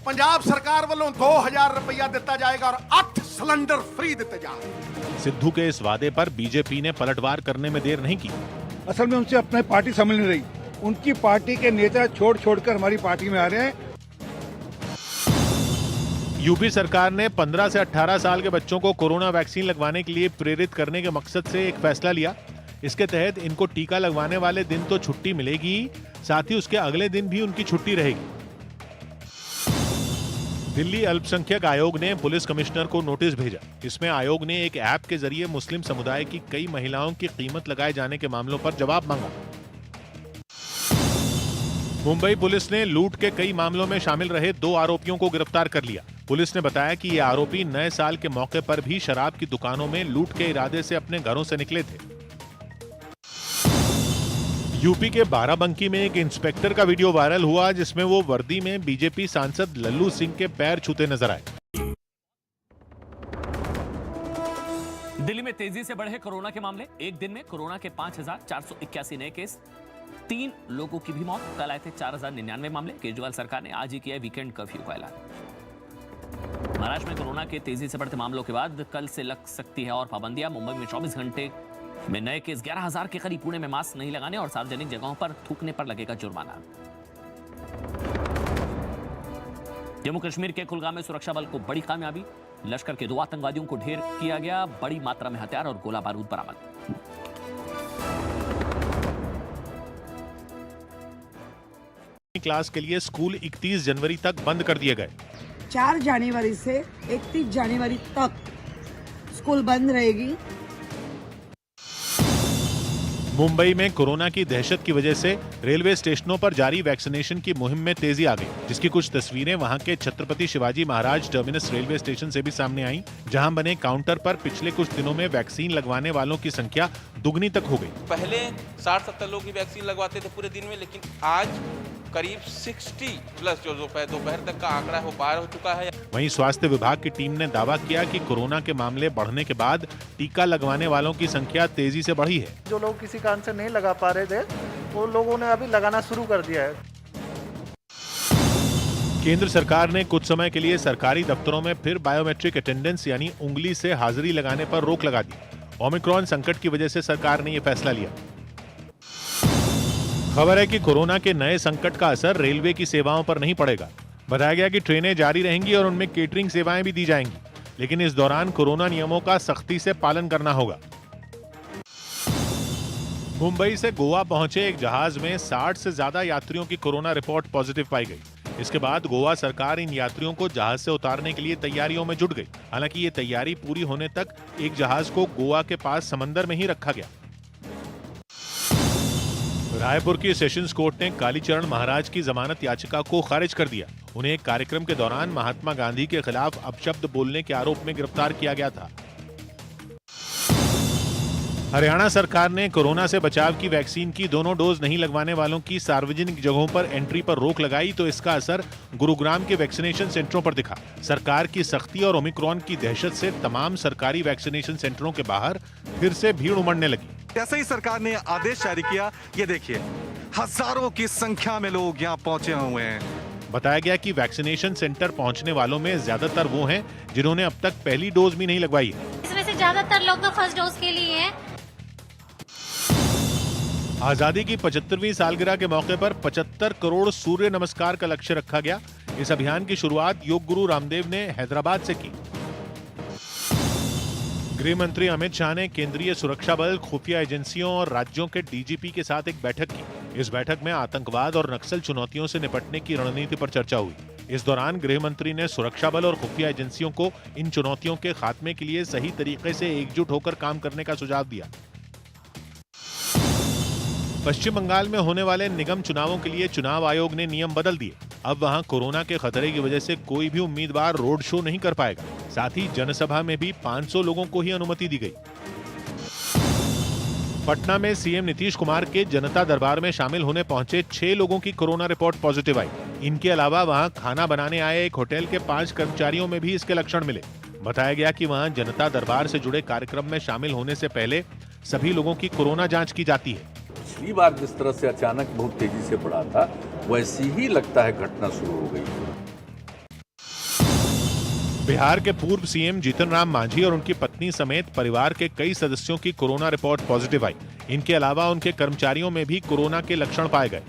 पंजाब सरकार वालों 2,000 रुपया दिता जाएगा और 8 सिलेंडर फ्री दिते जाएंगे। सिद्धू के इस वादे पर बीजेपी ने पलटवार करने में देर नहीं की। असल में उनसे अपनी पार्टी समझ नहीं रही। उनकी पार्टी के नेता छोड़ हमारी पार्टी में आ रहे हैं। यूपी सरकार ने 15 से 18 साल के बच्चों को कोरोना वैक्सीन लगवाने के लिए प्रेरित करने के मकसद से एक फैसला लिया। इसके तहत इनको टीका लगवाने वाले दिन तो छुट्टी मिलेगी, साथ ही उसके अगले दिन भी उनकी छुट्टी रहेगी। दिल्ली अल्पसंख्यक आयोग ने पुलिस कमिश्नर को नोटिस भेजा। इसमें आयोग ने एक ऐप के जरिए मुस्लिम समुदाय की कई महिलाओं की कीमत लगाए जाने के मामलों पर जवाब मांगा। मुंबई पुलिस ने लूट के कई मामलों में शामिल रहे 2 आरोपियों को गिरफ्तार कर लिया। पुलिस ने बताया कि ये आरोपी नए साल के मौके पर भी शराब की दुकानों में लूट के इरादे से अपने घरों से निकले थे। यूपी के बाराबंकी में एक इंस्पेक्टर का वीडियो वायरल हुआ, जिसमें वो वर्दी में बीजेपी सांसद लल्लू सिंह के पैर छूते नजर आए। दिल्ली में तेजी से बढ़े कोरोना के मामले। एक दिन में कोरोना के 5,481 नए केस, 3 लोगों की भी मौत। कल आए थे 4,099 मामले। केजरीवाल सरकार ने आज ही किया वीकेंड कर्फ्यू का ऐलान। महाराष्ट्र महाराष्ट्र में कोरोना के तेजी से बढ़ते मामलों के बाद कल से लग सकती है और पाबंदियां। मुंबई में 24 घंटे में नए केस 11,000 के करीब। पुणे में मास्क नहीं लगाने और सार्वजनिक जगहों पर थूकने पर लगेगा जुर्माना। जम्मू कश्मीर के कुलगाम में सुरक्षा बल को बड़ी कामयाबी। लश्कर के 2 आतंकवादियों को ढेर किया गया। बड़ी मात्रा में हथियार और गोला बारूद बरामद। क्लास के लिए स्कूल 31 जनवरी तक बंद कर दिए गए। 4 जनवरी से 31 जनवरी तक स्कूल बंद रहेगी। मुंबई में कोरोना की दहशत की वजह से रेलवे स्टेशनों पर जारी वैक्सीनेशन की मुहिम में तेजी आ गई, जिसकी कुछ तस्वीरें वहां के Chhatrapati Shivaji Maharaj terminus railway station से भी सामने आई, जहां बने काउंटर पर पिछले कुछ दिनों में वैक्सीन लगवाने वालों की संख्या दुगनी तक हो गई। पहले 60-70 लोग ही वैक्सीन लगवाते थे पूरे दिन में, लेकिन आज करीब 60 प्लस जो दोपहर तक का आंकड़ा हो पार हो चुका है। वहीं स्वास्थ्य विभाग की टीम ने दावा किया कि कोरोना के मामले बढ़ने के बाद टीका लगवाने वालों की संख्या तेजी से बढ़ी है। जो लोग किसी कारण से नहीं लगा पा रहे थे, वो लोगों ने अभी लगाना शुरू कर दिया है। केंद्र सरकार ने कुछ समय के लिए सरकारी दफ्तरों में फिर बायोमेट्रिक अटेंडेंस यानी उंगली से हाजिरी लगाने पर रोक लगा दी। ओमिक्रॉन संकट की वजह से सरकार ने यह फैसला लिया। खबर है कि कोरोना के नए संकट का असर रेलवे की सेवाओं पर नहीं पड़ेगा। बताया गया कि ट्रेनें जारी रहेंगी और उनमें केटरिंग सेवाएं भी दी जाएंगी, लेकिन इस दौरान कोरोना नियमों का सख्ती से पालन करना होगा। मुंबई से गोवा पहुंचे एक जहाज में 60 से ज्यादा यात्रियों की कोरोना रिपोर्ट पॉजिटिव पाई गई। इसके बाद गोवा सरकार इन यात्रियों को जहाज से उतारने के लिए तैयारियों में जुट गई। हालांकि ये तैयारी पूरी होने तक एक जहाज को गोवा के पास समंदर में ही रखा गया। रायपुर की सेशंस कोर्ट ने कालीचरण महाराज की जमानत याचिका को खारिज कर दिया। उन्हें एक कार्यक्रम के दौरान महात्मा गांधी के खिलाफ अपशब्द बोलने के आरोप में गिरफ्तार किया गया था। हरियाणा सरकार ने कोरोना से बचाव की वैक्सीन की दोनों डोज नहीं लगवाने वालों की सार्वजनिक जगहों पर एंट्री पर रोक लगाई, तो इसका असर गुरुग्राम के वैक्सीनेशन सेंटरों पर दिखा। सरकार की सख्ती और ओमिक्रॉन की दहशत से तमाम सरकारी वैक्सीनेशन सेंटरों के बाहर फिर से भीड़ उमड़ने लगी। जैसे ही सरकार ने आदेश जारी किया, ये देखिए हजारों की संख्या में लोग यहाँ पहुंचे हुए हैं। बताया गया कि वैक्सीनेशन सेंटर पहुंचने वालों में ज्यादातर वो हैं जिन्होंने अब तक पहली डोज भी नहीं लगवाई है। इसमें से ज्यादातर लोग तो फर्स्ट डोज के लिए हैं। आजादी की 75वीं सालगिरह के मौके पर 75 करोड़ सूर्य नमस्कार का लक्ष्य रखा गया। इस अभियान की शुरुआत योग गुरु रामदेव ने हैदराबाद से की। गृह मंत्री अमित शाह ने केंद्रीय सुरक्षा बल, खुफिया एजेंसियों और राज्यों के डीजीपी के साथ एक बैठक की। इस बैठक में आतंकवाद और नक्सल चुनौतियों से निपटने की रणनीति पर चर्चा हुई। इस दौरान गृह मंत्री ने सुरक्षा बल और खुफिया एजेंसियों को इन चुनौतियों के खात्मे के लिए सही तरीके से एकजुट होकर काम करने का सुझाव दिया। पश्चिम बंगाल में होने वाले निगम चुनावों के लिए चुनाव आयोग ने नियम बदल दिए। अब वहां कोरोना के खतरे की वजह से कोई भी उम्मीदवार रोड शो नहीं कर पाएगा। साथ ही जनसभा में भी 500 लोगों को ही अनुमति दी गई। पटना में सीएम नीतीश कुमार के जनता दरबार में शामिल होने पहुंचे 6 लोगों की कोरोना रिपोर्ट पॉजिटिव आई। इनके अलावा वहां खाना बनाने आए एक होटल के 5 कर्मचारियों में भी इसके लक्षण मिले। बताया गया कि वहां जनता दरबार से जुड़े कार्यक्रम में शामिल होने से पहले सभी लोगों की कोरोना जांच की जाती है। पिछली बार जिस तरह से अचानक बहुत तेजी से बढ़ा था, वैसी ही लगता है घटना शुरू हो गई। बिहार के पूर्व सीएम जीतन राम मांझी और उनकी पत्नी समेत परिवार के कई सदस्यों की कोरोना रिपोर्ट पॉजिटिव आई। इनके अलावा उनके कर्मचारियों में भी कोरोना के लक्षण पाए गए।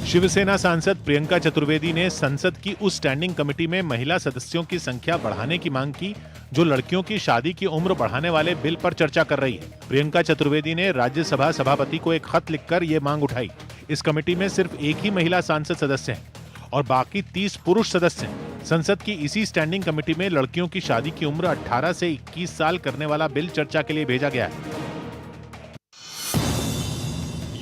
शिवसेना सांसद प्रियंका चतुर्वेदी ने संसद की उस स्टैंडिंग कमेटी में महिला सदस्यों की संख्या बढ़ाने की मांग की जो लड़कियों की शादी की उम्र बढ़ाने वाले बिल पर चर्चा कर रही है। प्रियंका चतुर्वेदी ने राज्यसभा सभापति को एक खत लिखकर ये मांग उठाई। इस कमेटी में सिर्फ एक ही महिला सांसद सदस्य हैं और बाकी 30 पुरुष सदस्य हैं। संसद की इसी स्टैंडिंग कमेटी में लड़कियों की शादी की उम्र 18 से 21 साल करने वाला बिल चर्चा के लिए भेजा गया है।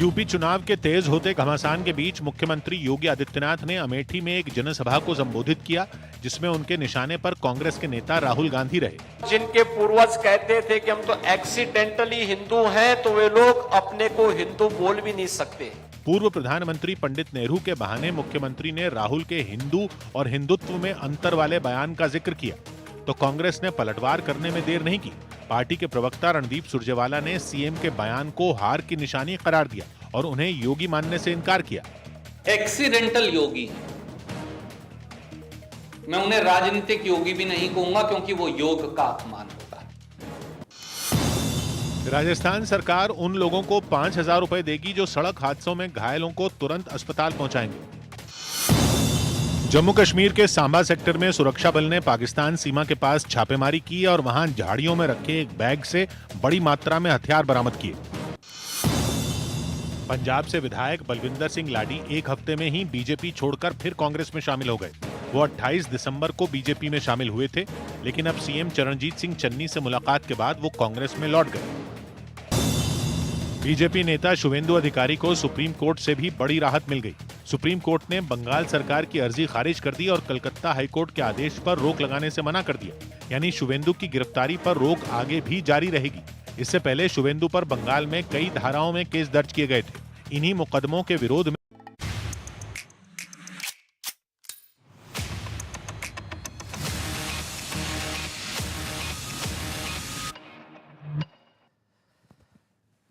यूपी चुनाव के तेज होते घमासान के बीच मुख्यमंत्री योगी आदित्यनाथ ने अमेठी में एक जनसभा को संबोधित किया, जिसमें उनके निशाने पर कांग्रेस के नेता राहुल गांधी रहे। जिनके पूर्वज कहते थे कि हम तो एक्सीडेंटली हिंदू हैं, तो वे लोग अपने को हिंदू बोल भी नहीं सकते। पूर्व प्रधानमंत्री पंडित नेहरू के बहाने मुख्यमंत्री ने राहुल के हिंदू और हिंदुत्व में अंतर वाले बयान का जिक्र किया, तो कांग्रेस ने पलटवार करने में देर नहीं की। पार्टी के प्रवक्ता रणदीप सुरजेवाला ने सीएम के बयान को हार की निशानी करार दिया और उन्हें योगी मानने से इनकार किया। एक्सीडेंटल योगी, मैं उन्हें राजनीतिक योगी भी नहीं कहूंगा क्योंकि वो योग का अपमान होता है। राजस्थान सरकार उन लोगों को 5,000 रुपए देगी जो सड़क हादसों में घायलों को तुरंत अस्पताल पहुंचाएंगे। जम्मू कश्मीर के सांबा सेक्टर में सुरक्षा बल ने पाकिस्तान सीमा के पास छापेमारी की और वहां झाड़ियों में रखे एक बैग से बड़ी मात्रा में हथियार बरामद किए। पंजाब से विधायक बलविंदर सिंह लाडी एक हफ्ते में ही बीजेपी छोड़कर फिर कांग्रेस में शामिल हो गए। वो 28 दिसंबर को बीजेपी में शामिल हुए थे, लेकिन अब सीएम चरणजीत सिंह चन्नी से मुलाकात के बाद वो कांग्रेस में लौट गए। बीजेपी नेता शुवेंदु अधिकारी को सुप्रीम कोर्ट से भी बड़ी राहत मिल गई। सुप्रीम कोर्ट ने बंगाल सरकार की अर्जी खारिज कर दी और कलकत्ता हाईकोर्ट के आदेश पर रोक लगाने से मना कर दिया। यानी शुवेंदु की गिरफ्तारी पर रोक आगे भी जारी रहेगी। इससे पहले शुवेंदु पर बंगाल में कई धाराओं में केस दर्ज किए गए थे। इन्हीं मुकदमों के विरोध में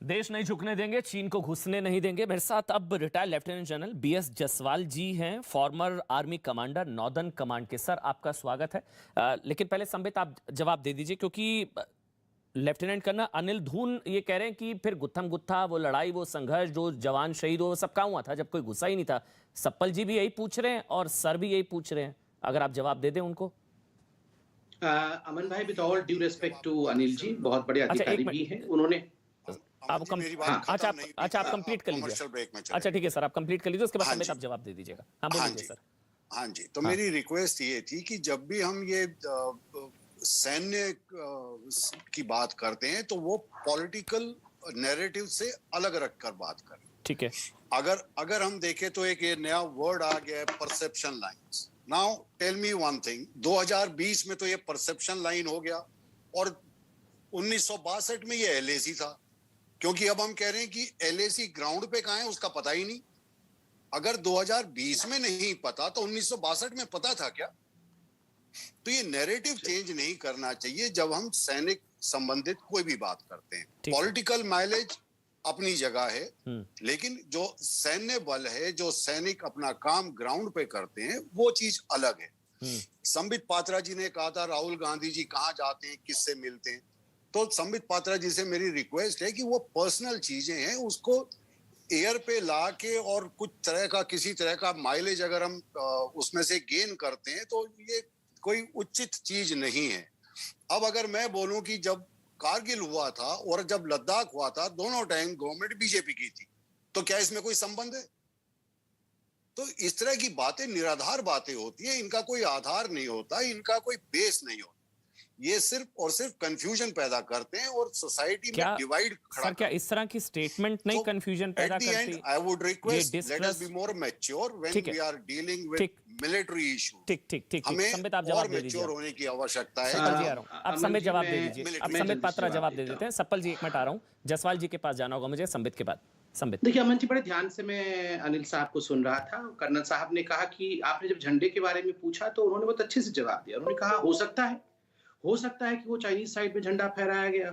देश नहीं झुकने देंगे, चीन को घुसने नहीं देंगे। मेरे साथ अब retired lieutenant general BS Jaswal ji हैं, former army commander northern command के। सर, आपका स्वागत है। लेकिन पहले संबित आप जवाब दे दीजिए, क्योंकि लेफ्टिनेंट कर्नल अनिल धून ये कह रहे हैं कि फिर गुत्थम गुत्था वो लड़ाई, वो संघर्ष, जो जवान शहीद हो, सब कहाँ हुआ था जब कोई गुस्सा ही नहीं था। सप्पल जी भी यही पूछ रहे हैं और सर भी यही पूछ रहे हैं। अगर आप जवाब दे दें उनको। अमन भाई, with all due respect to Anil ji, बहुत बड़े अधिकारी भी हैं। उन्होंने आप अच्छा, आप कंप्लीट कर लीजिए। अच्छा, ठीक है सर, आप कंप्लीट कर लीजिए, उसके बाद समेत आप जवाब दे दीजिएगा। हाँ, बोलिए सर। हाँ जी, तो मेरी रिक्वेस्ट ये थी कि जब भी हम ये सैन्य की बात करते हैं तो वो पॉलिटिकल नैरेटिव से अलग रखकर बात करें। ठीक है। अगर हम देखें तो एक ये नया वर्ड आ गया है, perception lines. Now tell me one thing, 2020 में तो ये परसेप्शन लाइन हो गया और 1962 में ये एलएसी था, क्योंकि अब हम कह रहे हैं कि एलएसी ग्राउंड पे कहाँ है उसका पता ही नहीं। अगर 2020 में नहीं पता तो 1962 में पता था क्या? तो ये नैरेटिव चेंज नहीं करना चाहिए जब हम सैनिक संबंधित कोई भी बात करते हैं। पॉलिटिकल माइलेज अपनी जगह है, लेकिन जो सैन्य बल है, जो सैनिक अपना काम ग्राउंड पे करते हैं, वो चीज अलग है। संबित पात्रा जी ने कहा था राहुल गांधी जी कहाँ जाते हैं, किससे मिलते हैं, तो संबित पात्रा जी से मेरी रिक्वेस्ट है कि वो पर्सनल चीजें हैं, उसको एयर पे ला के और कुछ तरह का किसी तरह का माइलेज अगर हम उसमें से गेन करते हैं तो ये कोई उचित चीज नहीं है। अब अगर मैं बोलूं कि जब कारगिल हुआ था और जब लद्दाख हुआ था, दोनों टाइम गवर्नमेंट बीजेपी की थी, तो क्या इसमें कोई संबंध है? तो इस तरह की बातें निराधार बातें होती है, इनका कोई आधार नहीं होता, इनका कोई बेस नहीं होता। ये सिर्फ और सिर्फ कंफ्यूजन पैदा करते हैं और सोसाइटी में डिवाइड खड़ा। सर, क्या इस तरह की स्टेटमेंट नहीं कंफ्यूजन पैदा करती? I would request let us be more mature when we are dealing with military issue. ठीक। संबित, आप जवाब दे दीजिए। मैच्योर होने की आवश्यकता है। सप्पल जी आ रहा हूं, आप संबित जवाब दे दीजिए। अब संबित पात्रा जवाब दे देते हैं। सप्पल जी 1 मिनट आ रहा हूं, जसवाल जी के पास जाना होगा मुझे संबित के बाद। संबित, देखिए अमन जी, बड़े ध्यान से मैं अनिल साहब को सुन रहा था। कर्नल साहब ने कहा कि आपने जब झंडे के बारे में पूछा तो उन्होंने बहुत अच्छे से जवाब दिया। उन्होंने कहा हो सकता है कि वो चाइनीज साइड में झंडा फहराया गया,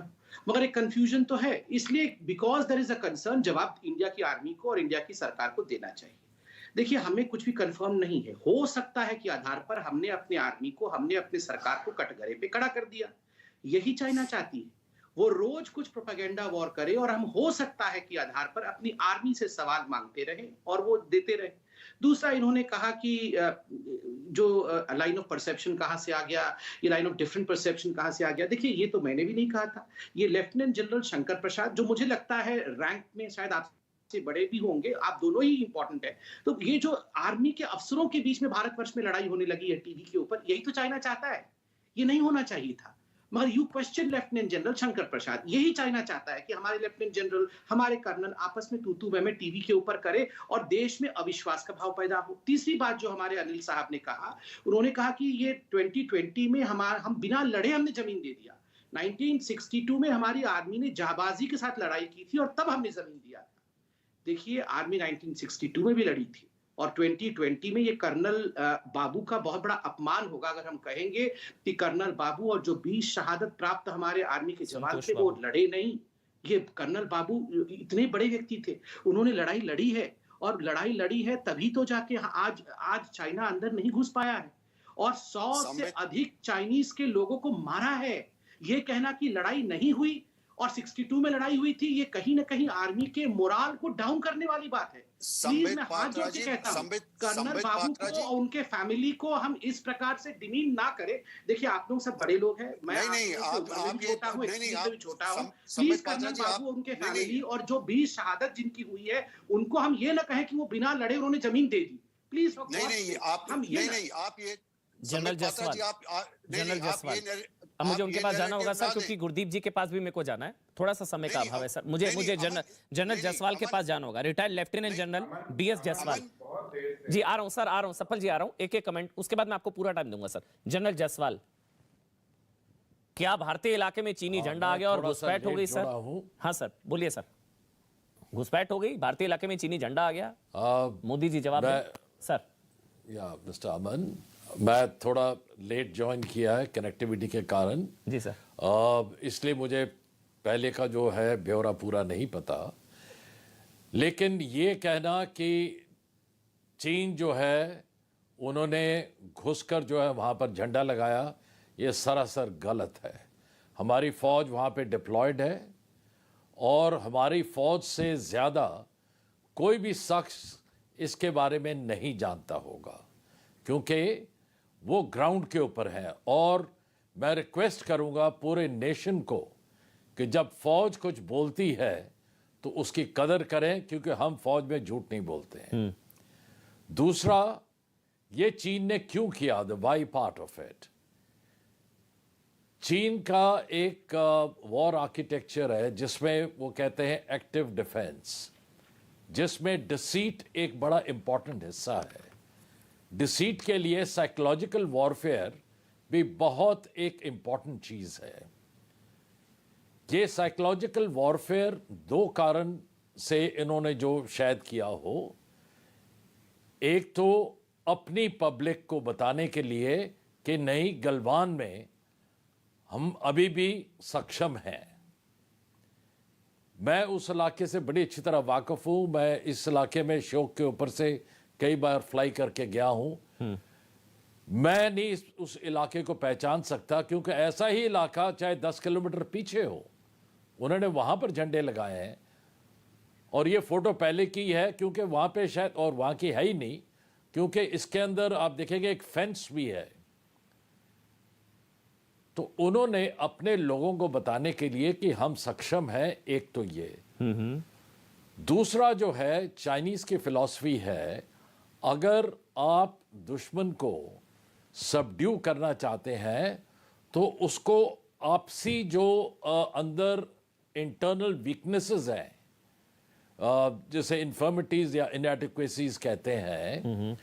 मगर एक कंफ्यूजन तो है, इसलिए because there is a concern, जवाब इंडिया की आर्मी को और इंडिया की सरकार को देना चाहिए। देखिए, हमें कुछ भी कंफर्म नहीं है, हो सकता है कि आधार पर हमने अपने आर्मी को, हमने अपनी सरकार को कटघरे पे खड़ा कर दिया। यही चाइना चाहती है, वो रोज कुछ प्रोपेगेंडा वॉर करे और हम हो सकता है कि आधार पर अपनी आर्मी से सवाल मांगते रहे और वो देते रहे। दूसरा, इन्होंने कहा कि जो लाइन ऑफ परसेप्शन कहां से आ गया, ये लाइन ऑफ डिफरेंट परसेप्शन कहां से आ गया। देखिए, ये तो मैंने भी नहीं कहा था, ये लेफ्टिनेंट जनरल शंकर प्रसाद, जो मुझे लगता है रैंक में शायद आपसे बड़े भी होंगे, आप दोनों ही इंपॉर्टेंट है। तो ये जो आर्मी के अफसरों के बीच में भारतवर्ष में लड़ाई होने लगी है टीवी के ऊपर, यही तो चाइना चाहता है। ये नहीं होना चाहिए था, मगर you question lieutenant general Shankar Prasad. यही चाइना चाहता है कि हमारे लेफ्टिनेंट जनरल, हमारे कर्नल आपस में तू में टीवी के ऊपर करे और देश में अविश्वास का भाव पैदा हो। तीसरी बात जो हमारे अनिल साहब ने कहा, उन्होंने कहा कि ये 2020 में हम बिना लड़े हमने जमीन दे दिया। 1962 में हमारी आर्मी ने जाबाजी के साथ लड़ाई की थी और तब हमने जमीन दिया था। देखिए, आर्मी 1962 में भी लड़ी थी और 2020 में ये कर्नल बाबू का बहुत बड़ा अपमान होगा अगर हम कहेंगे कि कर्नल बाबू और जो 20 शहादत प्राप्त हमारे आर्मी के जवान थे वो लड़े नहीं। ये कर्नल बाबू इतने बड़े व्यक्ति थे, उन्होंने लड़ाई लड़ी है और लड़ाई लड़ी है तभी तो जाके आज चाइना अंदर नहीं घुस पाया है। और 100 से अधिक चाइनीज के लोगों को मारा है। ये कहना कि लड़ाई नहीं हुई और 62 में लड़ाई हुई थी, ये कहीं ना कहीं आर्मी के मोराल को डाउन करने वाली बात है। प्लीज मैं हाथ जोड़ के कहता हूं, कर्नल बाबू को और उनके फैमिली को हम इस प्रकार से डिमीन ना करें। देखिए आप लोग सब बड़े लोग हैं, मैं आप छोटा हूं, भी छोटा हूं। प्लीज कर्नल बाबू और उनके फैमिली और जो 20 शहादत जिनकी हुई है, उनको हम ये ना कहें कि वो बिना लड़े उन्होंने जमीन दे दी। प्लीज जनरल जायसवाल, अब मुझे उनके पास जाना होगा सर, क्योंकि गुरदीप जी के पास भी मेरे को जाना है, थोड़ा सा समय का अभाव है सर। मुझे जनरल जायसवाल के पास जाना होगा, retired lieutenant general BS Jaiswal ji. आ रहा हूं सर, आ रहा हूं सफल जी, आ रहा हूं। एक कमेंट, उसके बाद मैं आपको पूरा टाइम दूंगा सर। जनरल जायसवाल, क्या भारतीय इलाके में चीनी झंडा आ गया और घुसपैठ हो गई सर? हाँ सर, बोलिए सर। घुसपैठ हो गई भारतीय इलाके में, चीनी झंडा आ गया? मोदी जी जवाब सर। या मिस्टर अमन, मैं थोड़ा लेट ज्वाइन किया है कनेक्टिविटी के कारण जी सर, इसलिए मुझे पहले का जो है ब्यौरा पूरा नहीं पता। लेकिन ये कहना कि चीन जो है उन्होंने घुसकर जो है वहाँ पर झंडा लगाया, ये सरासर गलत है। हमारी फ़ौज वहाँ पे डिप्लॉयड है और हमारी फ़ौज से ज़्यादा कोई भी शख्स इसके बारे में नहीं जानता होगा, क्योंकि वो ग्राउंड के ऊपर है। और मैं रिक्वेस्ट करूंगा पूरे नेशन को कि जब फौज कुछ बोलती है तो उसकी कदर करें, क्योंकि हम फौज में झूठ नहीं बोलते हैं। दूसरा, ये चीन ने क्यों किया, the why part of it. चीन का एक वॉर आर्किटेक्चर है जिसमें वो कहते हैं एक्टिव डिफेंस, जिसमें डिसीट एक बड़ा इंपॉर्टेंट हिस्सा है। डिसीट के लिए साइकोलॉजिकल वॉरफेयर भी बहुत एक इंपॉर्टेंट चीज है। ये साइकोलॉजिकल वॉरफेयर दो कारण से इन्होंने जो शायद किया हो। एक तो अपनी पब्लिक को बताने के लिए कि नहीं, गलवान में हम अभी भी सक्षम हैं। मैं उस इलाके से बड़ी अच्छी तरह वाकिफ हूं। मैं इस इलाके में शौक के ऊपर से कई बार फ्लाई करके गया हूं। मैं नहीं उस इलाके को पहचान सकता, क्योंकि ऐसा ही इलाका चाहे 10 किलोमीटर पीछे हो, उन्होंने वहां पर झंडे लगाए हैं। और ये फोटो पहले की है, क्योंकि वहां पे शायद, और वहां की है ही नहीं, क्योंकि इसके अंदर आप देखेंगे एक फेंस भी है। तो उन्होंने अपने लोगों को बताने के लिए कि हम सक्षम हैं, एक तो ये। दूसरा जो है, चाइनीज की फिलॉसफी है, अगर आप दुश्मन को सबड्यू करना चाहते हैं तो उसको आपसी जो अंदर इंटरनल वीकनेसेस हैं, जैसे इन्फर्मिटीज या इनएडिक्वेसीज कहते हैं,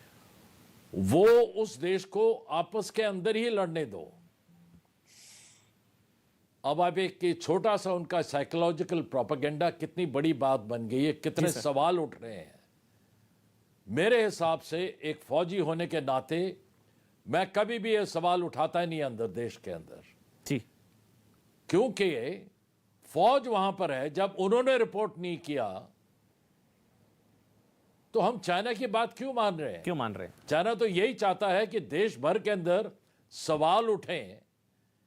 वो उस देश को आपस के अंदर ही लड़ने दो। अब आप एक छोटा सा उनका साइकोलॉजिकल प्रोपेगेंडा कितनी बड़ी बात बन गई है, कितने सवाल उठ रहे हैं। मेरे हिसाब से एक फौजी होने के नाते मैं कभी भी ये सवाल उठाता ही नहीं अंदर देश के अंदर, ठीक, क्योंकि फौज वहां पर है। जब उन्होंने रिपोर्ट नहीं किया तो हम चाइना की बात क्यों मान रहे हैं? क्यों मान रहे हैं? चाइना तो यही चाहता है कि देश भर के अंदर सवाल उठें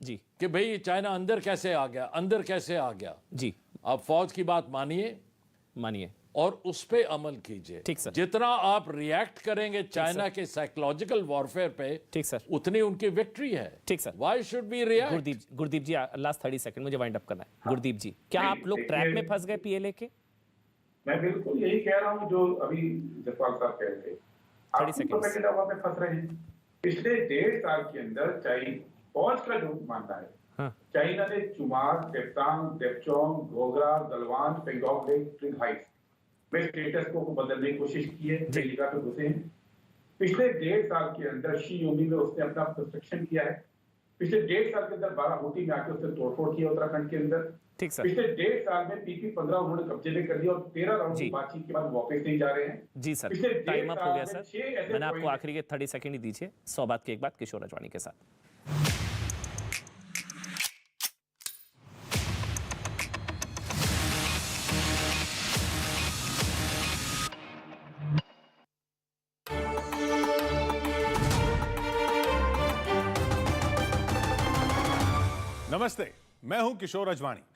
जी, कि भाई चाइना अंदर कैसे आ गया, अंदर कैसे आ गया जी। आप फौज की बात मानिए और उस पे अमल कीजिए। ठीक सर। जितना आप रिएक्ट करेंगे चाइना के साइकोलॉजिकल वॉरफेयर पे, ठीक सर, उतनी उनकी विक्ट्री है। ठीक sir. Why should be react? Gurdeep ji, last 30 second मुझे वाइंड अप करना है। गुरदीप जी, क्या आप लोग ट्रैप में फंस गए PLA के? मैं बिल्कुल यही कह रहा हूँ जो अभी जसपाल साहब कह रहे थे। 30 सेकंड वहां पे फंस रहे हैं। पिछले 1.5 साल के अंदर चाइना फौज का जो मानना है, चाइना ने चुमार, डेप्टांग, डेपचोंग, घोगरा, गलवान, पेंगोंग लेक, ट्रिग हाइट्स में स्टेटस को बदलने की कोशिश की है। जगह पे घुसे हैं। पिछले 1.5 साल के अंदर शी योमी में उसने अपना कंस्ट्रक्शन किया है। पिछले 1.5 साल के अंदर बारामूटी में आके उसने तोड़फोड़ किया उत्तराखंड के अंदर। ठीक सर। पिछले 1.5 साल में PP-15 उन्होंने कब्जे में कर लिया और 13 राउंड की बातचीत के बाद वापस नहीं जा रहे हैं। जी सर, टाइम अप हो गया सर। मैंने आपको आखिरी के 30 सेकंड ही दीजिए। 100 बात की एक बात किशोर रजवानी के साथ। नमस्ते, मैं हूं किशोर अजवाणी।